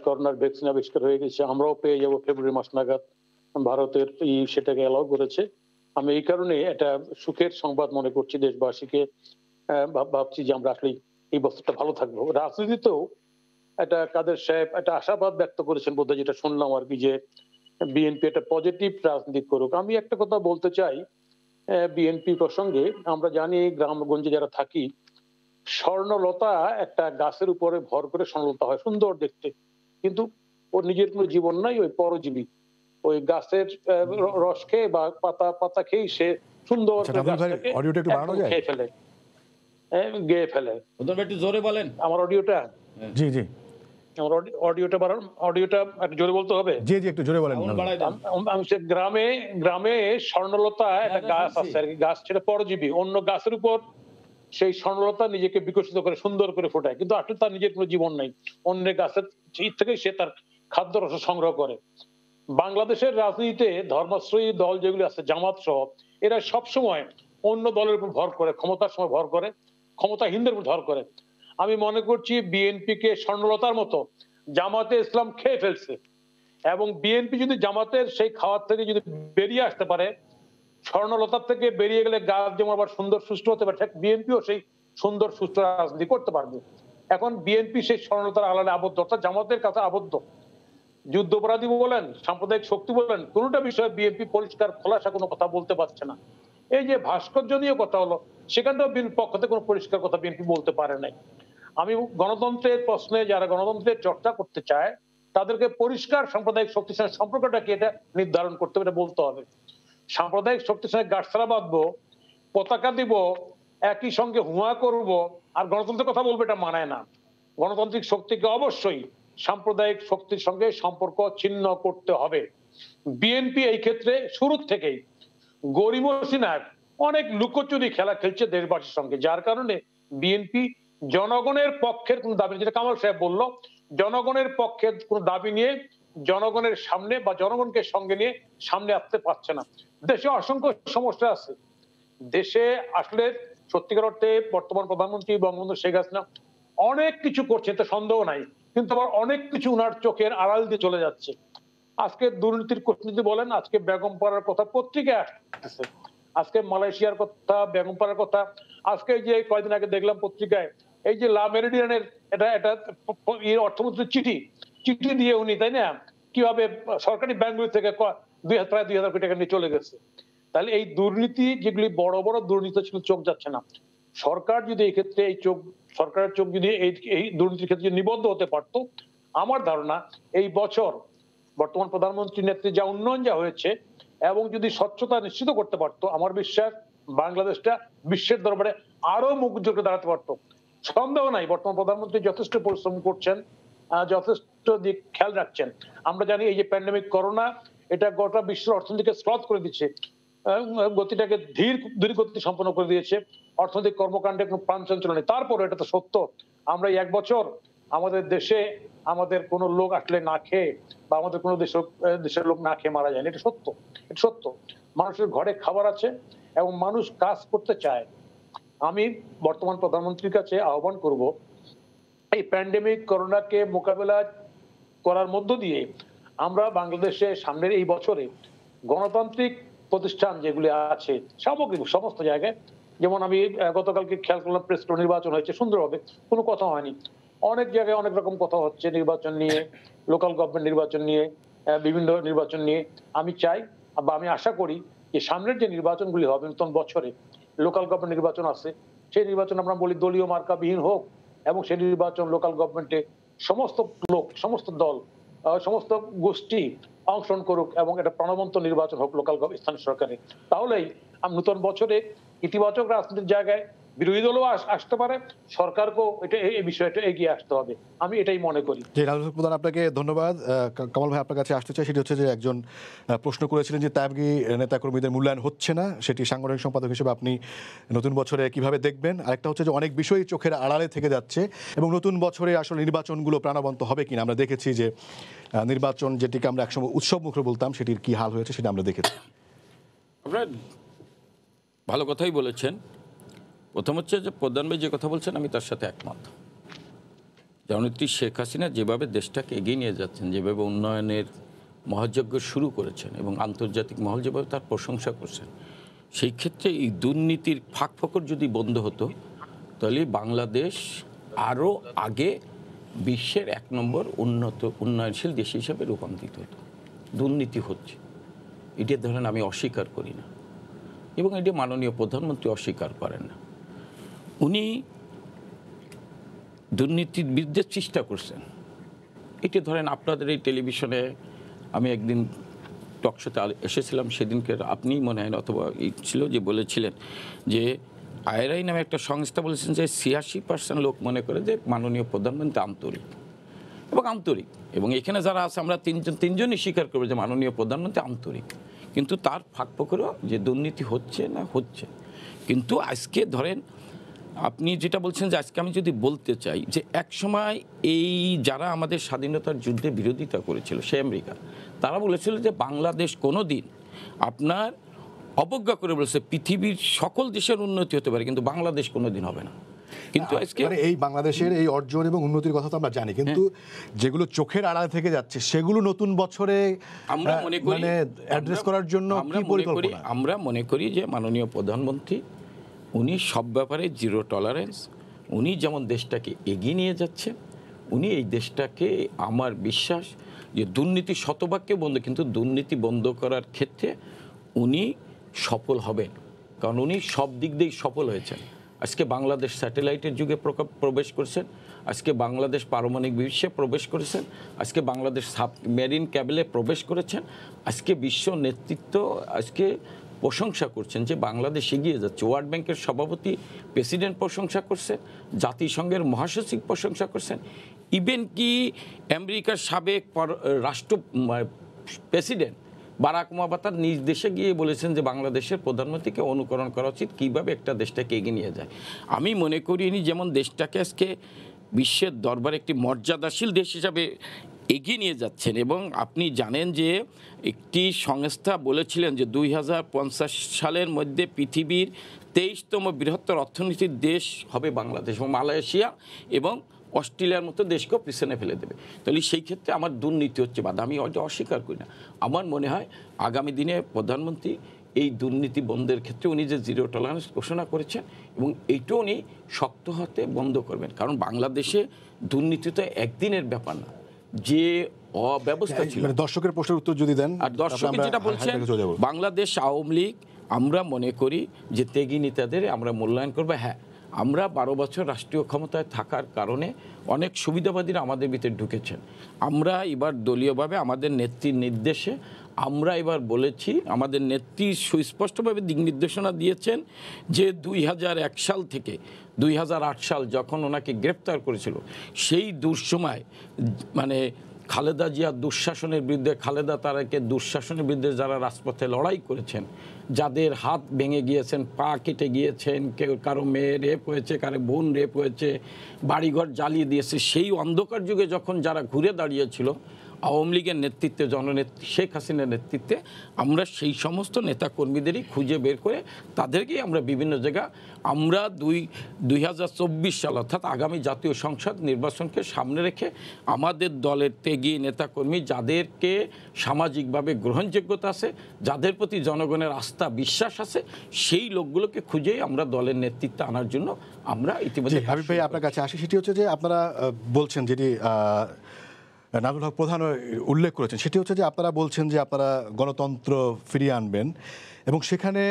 করোনার ভ্যাকসিন আবিষ্কার হয়ে গেছে, আমরাও পেয়ে যাবো ফেব্রুয়ারি মাস নাগাদ। ভারতের সেটাকে অ্যালাউ করেছে। আমি এই কারণে একটা সুখের সংবাদ মনে করছি দেশবাসীকে। ভাবছি যে আমরা আসলে এই বছরটা ভালো থাকবো। রাজনীতিতেও একটা কাদের সাহেব একটা আশাবাদ ব্যক্ত করেছেন বোধহয়, যেটা শুনলাম আর কি, যে বিএনপি একটা পজিটিভ রাজনীতি করুক। আমি একটা কথা বলতে চাই বিএনপি প্রসঙ্গে। আমরা জানি গ্রামগঞ্জে যারা থাকি, স্বর্ণলতা একটা গাছের উপরে ভর করে স্বর্ণলতা হয়, সুন্দর দেখতে, কিন্তু ওর নিজের কোনো জীবন নাই, ওই পরজীবী। ওই গাছের রস খেয়ে বা পাতা খেয়ে সে সুন্দর অডিওটা একটু বাড়ানো যায়? খেয়ে ফেলে, গেয়ে ফেলে। একটু জোরে বলেন আমার অডিওটা, জি জি আমার অডিওটা একটু জোরে বলতে হবে। জি জি, একটু জোরে বলেন। আমি গ্রামে স্বর্ণলতা একটা গাছ আছে আর কি, গাছ সেটা পরজীবী, অন্য গাছের উপর সেই স্বর্ণলতা নিজেকে বিকশিত করে সুন্দর করে ফোটায়, কিন্তু আসলে তার নিজের কোনো জীবন নাই। অন্য গাছের থেকে সে তার খাদ্য রস সংগ্রহ করে। বাংলাদেশের রাজনীতিতে ধর্মাশ্রয়ী দল যেগুলি আছে, জামাত সহ, এরা সবসময় অন্য দলের উপর ভর করে, ক্ষমতার সময় ভর করে, ক্ষমতাহীনদের উপর ভর করে। আমি মনে করছি বিএনপি কে স্বর্ণলতার মতো জামাতে ইসলাম খেয়ে ফেলছে, এবং বিএনপি যদি জামাতের সেই খাওয়ার থেকে যদি বেরিয়ে আসতে পারে, স্বর্ণলতার থেকে বেরিয়ে গেলে গাছ যেমন আবার সুন্দর সুস্থ হতে পারে, ঠিক বিএনপিও সেই সুন্দর সুস্থ রাজনীতি করতে পারবে। এখন বিএনপি সেই স্বর্ণলতার আড়ালে আবদ্ধ, অর্থাৎ জামাতের কাছে আবদ্ধ। যুদ্ধাপরাধী বলেন, সাম্প্রদায়িক শক্তি বলেন, কোনটা বিষয়ে বিএনপি পরিষ্কার খোলাসা কোনো কথা বলতে পারছে না। এই যে ভাস্কর্য নিয়ে কথা হলো, সেখানটাও বিএনপির পক্ষ থেকে কোনো পরিষ্কার কথা বিএনপি বলতে পারে নাই। আমি গণতন্ত্রের প্রশ্নে যারা গণতন্ত্রের চর্চা করতে চায়, তাদেরকে পরিষ্কার সাম্প্রদায়িক শক্তির সঙ্গে সম্পর্কটা কি এটা নির্ধারণ করতে হবে, এটা বলতে হবে। সাম্প্রদায়িক শক্তির সঙ্গে গাছতলা বাঁধবো, পতাকা দিব, একই সঙ্গে হুয়া করব, আর গণতন্ত্রের কথা বলবো, এটা মানায় না। গণতান্ত্রিক শক্তিকে অবশ্যই সাম্প্রদায়িক শক্তির সঙ্গে সম্পর্ক ছিন্ন করতে হবে। বিএনপি এই ক্ষেত্রে শুরু থেকেই গরিমসিনার অনেক লুকোচুরি খেলা খেলছে দেশবাসীর সঙ্গে, যার কারণে বিএনপি জনগণের পক্ষের কোন দাবি, যেটা কামাল সাহেব বলল, জনগণের পক্ষের কোন দাবি নিয়ে জনগণের সামনে বা জনগণকে সঙ্গে নিয়ে সামনে আসতে পারছে না। দেশে অসংখ্য সমস্যা আছে। দেশে আসলে সত্যিকার অর্থে বর্তমান প্রধানমন্ত্রী বঙ্গবন্ধু শেখ হাসিনা অনেক কিছু করছে, তো সন্দেহ নাই, কিন্তু আবার অনেক কিছু উনার চোখের আড়াল দিয়ে চলে যাচ্ছে। আজকে দুর্নীতির কূটনীতি বলেন, আজকে বেগম পাড়ার কথা পত্রিকায় আসতেছে, আজকে মালয়েশিয়ার কথা, বেগম পাড়ার কথা। আজকে যে কয়েকদিন আগে দেখলাম পত্রিকায়, এই যে লা মেরিডিয়ানের এটা অর্থমন্ত্রীর চিঠি দিয়ে উনি, তাই না, কিভাবে সরকারি ব্যাংকগুলি থেকে প্রায় 2,000 কোটি টাকা নিয়ে চলে গেছে। তাহলে এই দুর্নীতি, যেগুলি বড় বড় দুর্নীতি ছিল, চোখ যাচ্ছে না। সরকার যদি এই ক্ষেত্রে সরকারের চোখ যদি এই দুর্নীতির ক্ষেত্রে নিবদ্ধ হতে পারতো, আমার ধারণা এই বছর বর্তমান প্রধানমন্ত্রীর নেতৃত্বে যা উন্নয়ন যা হয়েছে, এবং যদি স্বচ্ছতা নিশ্চিত করতে পারতো, আমার বিশ্বাস বাংলাদেশটা বিশ্বের দরবারে আরো মুখ উজ্জ্বল দাঁড়াতে পারতো। সন্দেহ নাই বর্তমান প্রধানমন্ত্রী যথেষ্ট পরিশ্রম করছেন, যথেষ্ট দিক খেয়াল রাখছেন। আমরা জানি এই যে প্যান্ডেমিক করোনা, এটা গোটা বিশ্বের অর্থনীতিকে স্লথ করে দিচ্ছে, গতিটাকে ধীর গতি সম্পন্ন করে দিয়েছে, অর্থনৈতিক কর্মকাণ্ডে কোনো প্রাণ চঞ্চল নেই। তারপরে এটা তো সত্য, আমরা এই 1 বছর আমাদের দেশে আমাদের কোনো লোক আসলে না খেয়ে, বা আমাদের কোনো দেশের লোক না খেয়ে মারা যায়নি, এটা সত্য, এটা সত্য। মানুষের ঘরে খাবার আছে এবং মানুষ কাজ করতে চায়। আমি বর্তমান প্রধানমন্ত্রীর কাছে আহ্বান করব, এই প্যান্ডেমিক করোনাকে মোকাবেলা করার মধ্য দিয়ে আমরা বাংলাদেশে সামনের এই বছরে গণতান্ত্রিক প্রতিষ্ঠান যেগুলি আছে সামগ্রিক সমস্ত জায়গায়, যেমন আমি গতকালকে খেয়াল করলাম প্রেস ক্লাব নির্বাচন হয়েছে সুন্দরভাবে, কোনো কথা হয়নি। অনেক জায়গায় অনেক রকম কথা হচ্ছে নির্বাচন নিয়ে, লোকাল গভর্নমেন্ট নির্বাচন নিয়ে, বিভিন্ন নির্বাচন নিয়ে। আমি চাই বা আমি আশা করি যে সামনের যে নির্বাচনগুলি হবে নতুন বছরে, লোকাল গভর্নমেন্ট নির্বাচন আছে, সেই নির্বাচন আমরা বলি দলীয় মার্কাবিহীন হোক, এবং সেই নির্বাচন লোকাল গভর্নমেন্টে সমস্ত লোক, সমস্ত দল, সমস্ত গোষ্ঠী অংশগ্রহণ করুক, এবং এটা প্রাণবন্ত নির্বাচন হোক লোকাল স্থানীয় সরকারে। তাহলেই নতুন বছরে ইতিবাচক রাজনীতির জায়গায় বিরোধী দলও আসতে পারে, সরকারকেও এটা এই বিষয়টা এগিয়ে আসতে হবে, আমি এটাই মনে করি। জি, রাজু প্রধান, আপনাকে ধন্যবাদ। কামাল ভাই, আপনার কাছে আসতে চাই, সেটি হচ্ছে যে একজন প্রশ্ন করেছিলেন যে ত্যাগী নেতাকর্মীদের মূল্যায়ন হচ্ছে না, সেটি সাংগঠনিক সম্পাদক হিসেবে আপনি নতুন বছরে কিভাবে দেখবেন? আরেকটা হচ্ছে যে অনেক বিষয়ই চোখের আড়ালে থেকে যাচ্ছে, এবং নতুন বছরে আসলে নির্বাচনগুলো প্রাণবন্ত হবে কিনা আমরা দেখেছি যে নির্বাচন যেটিকে আমরা একসময় উৎসব মুখর বলতাম, সেটির কি হাল হয়েছে সেটা আমরা দেখেছি। আপনারা ভালো কথাই বলেছেন। প্রথম হচ্ছে যে প্রধান ভাই যে কথা বলছেন আমি তার সাথে একমত। জননেত্রী শেখ হাসিনা যেভাবে দেশটাকে এগিয়ে নিয়ে যাচ্ছেন, যেভাবে উন্নয়নের মহাযজ্ঞ শুরু করেছেন এবং আন্তর্জাতিক মহল যেভাবে তার প্রশংসা করছেন, সেই ক্ষেত্রে এই দুর্নীতির ফাঁকফোকর যদি বন্ধ হতো তাহলে বাংলাদেশ আরও আগে বিশ্বের 1 নম্বর উন্নয়নশীল দেশ হিসেবে রূপান্তরিত হতো। দুর্নীতি হচ্ছে, এটা ধরেন আমি অস্বীকার করি না, এবং এটি মাননীয় প্রধানমন্ত্রী অস্বীকার করেন না। উনি দুর্নীতির বিরুদ্ধে চেষ্টা করছেন। এটি ধরেন আপনাদের এই টেলিভিশনে আমি একদিন টকশোতে এসেছিলাম, সেদিনকে আপনি মনে হয় অথবা ছিল যে বলেছিলেন যে আইআরআই নামে একটা সংস্থা বলেছেন যে 86% লোক মনে করে যে মাননীয় প্রধানমন্ত্রী আন্তরিক এবং এখানে যারা আছে আমরা তিনজনই স্বীকার করবো যে মাননীয় প্রধানমন্ত্রী আন্তরিক, কিন্তু তার ফাঁকফোকরও যে দুর্নীতি হচ্ছে না হচ্ছে। কিন্তু আজকে ধরেন আপনি যেটা বলছেন যে আজকে আমি যদি বলতে চাই যে এক সময় এই যারা আমাদের স্বাধীনতার যুদ্ধে বিরোধিতা করেছিল, সে আমেরিকা, তারা বলেছিল যে বাংলাদেশ কোনো দিন আপনার অবজ্ঞা করে বলেছে পৃথিবীর সকল দেশের উন্নতি হতে পারে কিন্তু বাংলাদেশ কোনো দিন হবে না। কিন্তু আজকে এই বাংলাদেশের এই অর্জন এবং উন্নতির কথা তো আমরা জানি, কিন্তু যেগুলো চোখের আড়াল থেকে যাচ্ছে সেগুলো নতুন বছরে আমরা মনে করি মানে অ্যাড্রেস করার জন্য কি পরিকল্পনা? আমরা মনে করি যে মাননীয় প্রধানমন্ত্রী উনি সব ব্যাপারে জিরো টলারেন্স, উনি যেমন দেশটাকে এগিয়ে নিয়ে যাচ্ছেন, উনি এই দেশটাকে আমার বিশ্বাস যে দুর্নীতি শতভাগকে বন্ধ, কিন্তু দুর্নীতি বন্ধ করার ক্ষেত্রে উনি সফল হবেন, কারণ উনি সব দিক দিয়েই সফল হয়েছেন। আজকে বাংলাদেশ স্যাটেলাইটের যুগে প্রবেশ করছেন, আজকে বাংলাদেশ পারমাণবিক বিশ্বে প্রবেশ করেছেন, আজকে বাংলাদেশ সাবমেরিন ক্যাবেলে প্রবেশ করেছেন, আজকে বিশ্ব নেতৃত্ব আজকে প্রশংসা করছেন যে বাংলাদেশ এগিয়ে যাচ্ছে। ওয়ার্ল্ড ব্যাংকের সভাপতি প্রেসিডেন্ট প্রশংসা করছেন, জাতিসংঘের মহাসচিব প্রশংসা করছেন, ইভেন কি আমেরিকার সাবেক রাষ্ট্র প্রেসিডেন্ট বারাক ওবামা তার নিজ দেশে গিয়ে বলেছেন যে বাংলাদেশের প্রধানমন্ত্রীকে অনুকরণ করা উচিত কীভাবে একটা দেশটাকে এগিয়ে নিয়ে যায়। আমি মনে করি ইনি যেমন দেশটাকে আজকে বিশ্বের দরবারে একটি মর্যাদাশীল দেশ হিসাবে এগিয়ে নিয়ে যাচ্ছেন, এবং আপনি জানেন যে একটি সংস্থা বলেছিলেন যে 2050 সালের মধ্যে পৃথিবীর 23তম বৃহত্তর অর্থনীতির দেশ হবে বাংলাদেশ, এবং মালয়েশিয়া এবং অস্ট্রেলিয়ার মতো দেশকেও পিছনে ফেলে দেবে। তাহলে সেই ক্ষেত্রে আমার দুর্নীতি হচ্ছে বাধা, আমি অস্বীকার করি না। আমার মনে হয় আগামী দিনে প্রধানমন্ত্রী এই দুর্নীতি বন্ধের ক্ষেত্রে উনি যে জিরো টলারেন্স ঘোষণা করেছেন এবং এইটাও উনি শক্ত হাতে বন্ধ করবেন, কারণ বাংলাদেশে দুর্নীতি তো একদিনের ব্যাপার না, যে অব্যবস্থা ছিল। দর্শকের প্রশ্নের উত্তর যদি দেন। আর দর্শক যেটা বলছেন বাংলাদেশ আওয়ামী লীগ, আমরা মনে করি যে ত্যাগী নেতাদের আমরা মূল্যায়ন করবো। হ্যাঁ, আমরা 12 বছর রাষ্ট্রীয় ক্ষমতায় থাকার কারণে অনেক সুবিধাবাদীরা আমাদের ভিতরে ঢুকেছেন। আমরা এবার দলীয়ভাবে আমাদের নেত্রীর নির্দেশে আমরা এবার বলেছি, আমাদের নেত্রী সুস্পষ্টভাবে দিক নির্দেশনা দিয়েছেন যে 2001 সাল থেকে 2008 সাল যখন ওনাকে গ্রেপ্তার করেছিল, সেই দুঃসময় মানে খালেদা জিয়া দুঃশাসনের বিরুদ্ধে, খালেদা তারাকে দুঃশাসনের বিরুদ্ধে যারা রাজপথে লড়াই করেছেন, যাদের হাত ভেঙে গিয়েছেন, পা কেটে গিয়েছেন, কেউ কারো মেয়ে রেপ হয়েছে, কারো বোন রেপ হয়েছে, বাড়িঘর জ্বালিয়ে দিয়েছে, সেই অন্ধকার যুগে যখন যারা ঘুরে দাঁড়িয়েছিল, আওয়ামী লীগের নেতৃত্বে, জননেত্রী শেখ হাসিনার নেতৃত্বে আমরা সেই সমস্ত নেতাকর্মীদেরই খুঁজে বের করে তাদেরকেই আমরা বিভিন্ন জায়গা, আমরা 2024 সাল অর্থাৎ আগামী জাতীয় সংসদ নির্বাচনকে সামনে রেখে আমাদের দলের ত্যাগী নেতাকর্মী যাদেরকে সামাজিকভাবে গ্রহণযোগ্যতা আছে, যাদের প্রতি জনগণের আস্থা বিশ্বাস আছে, সেই লোকগুলোকে খুঁজেই আমরা দলের নেতৃত্বে আনার জন্য আমরা ইতিমধ্যে। হাবিব ভাই আপনার কাছে আসি, সেটি হচ্ছে যে আপনারা বলছেন, যেটি নাজমুল হক প্রধান উল্লেখ করেছেন, সেটি হচ্ছে যে আপনারা বলছেন যে আপনারা গণতন্ত্র ফিরিয়ে আনবেন, এবং সেখানে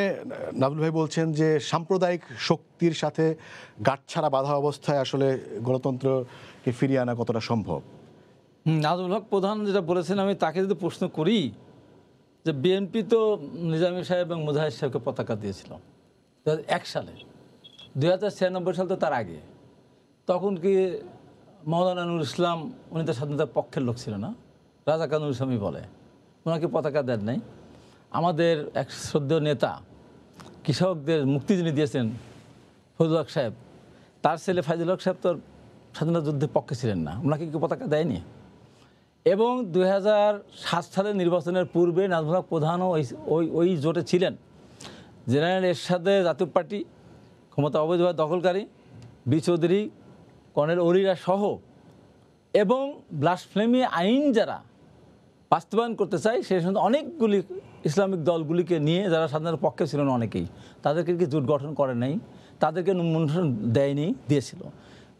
নাজমুল ভাই বলছেন যে সাম্প্রদায়িক শক্তির সাথে গাঁটছাড়া বাঁধা অবস্থায় আসলে গণতন্ত্রকে ফিরিয়ে আনা কতটা সম্ভব। নাজমুল হক প্রধান যেটা বলেছেন, আমি তাকে যদি প্রশ্ন করি যে বিএনপি তো নিজামী সাহেব এবং মুজাহিদ সাহেবকে পতাকা দিয়েছিল 2001 সালে, 2096 সাল তো তার আগে। তখন কি মৌলানা নুরুল ইসলাম, উনি তো স্বাধীনতার পক্ষের লোক ছিল না, রাজা কানুর ইসলামই বলে, ওনাকে পতাকা দেন নাই। আমাদের এক শ্রদ্ধেয় নেতা, কৃষকদের মুক্তি যিনি দিয়েছেন ফজলুল হক সাহেব, তার ছেলে ফাইজুল হক সাহেব তো স্বাধীনতা যুদ্ধের পক্ষে ছিলেন না, ওনাকে কি পতাকা দেয়নি? এবং 2007 সালের নির্বাচনের পূর্বে নাজমুল হক প্রধানও ওই জোটে ছিলেন। জেনারেল এরশাদের জাতীয় পার্টি, ক্ষমতা অবৈধভাবে দখলকারী, বি চৌধুরী, কর্নেল অরিরা সহ, এবং ব্লাসফেমি আইন যারা বাস্তবায়ন করতে চায় সেই সময় অনেকগুলি ইসলামিক দলগুলিকে নিয়ে, যারা স্বাধীনতার পক্ষে ছিলেন অনেকেই, তাদেরকে কি জোট গঠন করে নাই, তাদেরকে নিমন্ত্রণ দেয়নি, দিয়েছিল।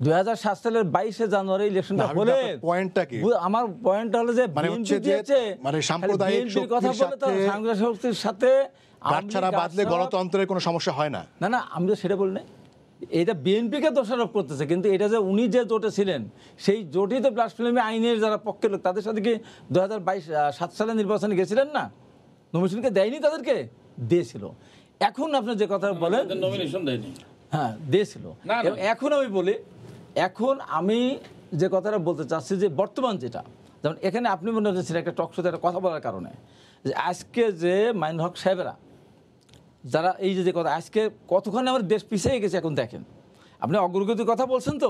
2007 সালের 22 জানুয়ারি ইলেকশনটা হলে পয়েন্টটা কি? আমার পয়েন্টটা হলো যে বিএনপি দিয়েছে, মানে সাম্প্রদায়িক শক্তির সাথে গাঁটছাড়া বাঁধলে গণতন্ত্রের কোনো সমস্যা হয় না। না, আমি তো সেটা বলি না, এটা বিএনপিকে দোষারোপ করতেছে, কিন্তু এটা যে উনি যে জোটে ছিলেন সেই জোটই তো ব্লাসফেমি আইনের যারা পক্ষের লোক, তাদের সাথে কি 2007 সালে নির্বাচনে গেছিলেন না? নমিনেশনকে দেয়নি, তাদেরকে দিয়েছিল। এখন আপনি যে কথা বলেন, নমিনেশন দেয়নি, হ্যাঁ দিয়েছিল। এখন আমি বলি, এখন আমি যে কথাটা বলতে চাচ্ছি যে বর্তমান যেটা, যেমন এখানে আপনি মনে হচ্ছেন একটা টক শোতে একটা কথা বলার কারণে, যে আজকে যে মাইনুল হক সাহেবেরা যারা এই যে কথা, আজকে কতখানি আমার দেশ পিছিয়ে গেছে এখন দেখেন। আপনি অগ্রগতির কথা বলছেন তো,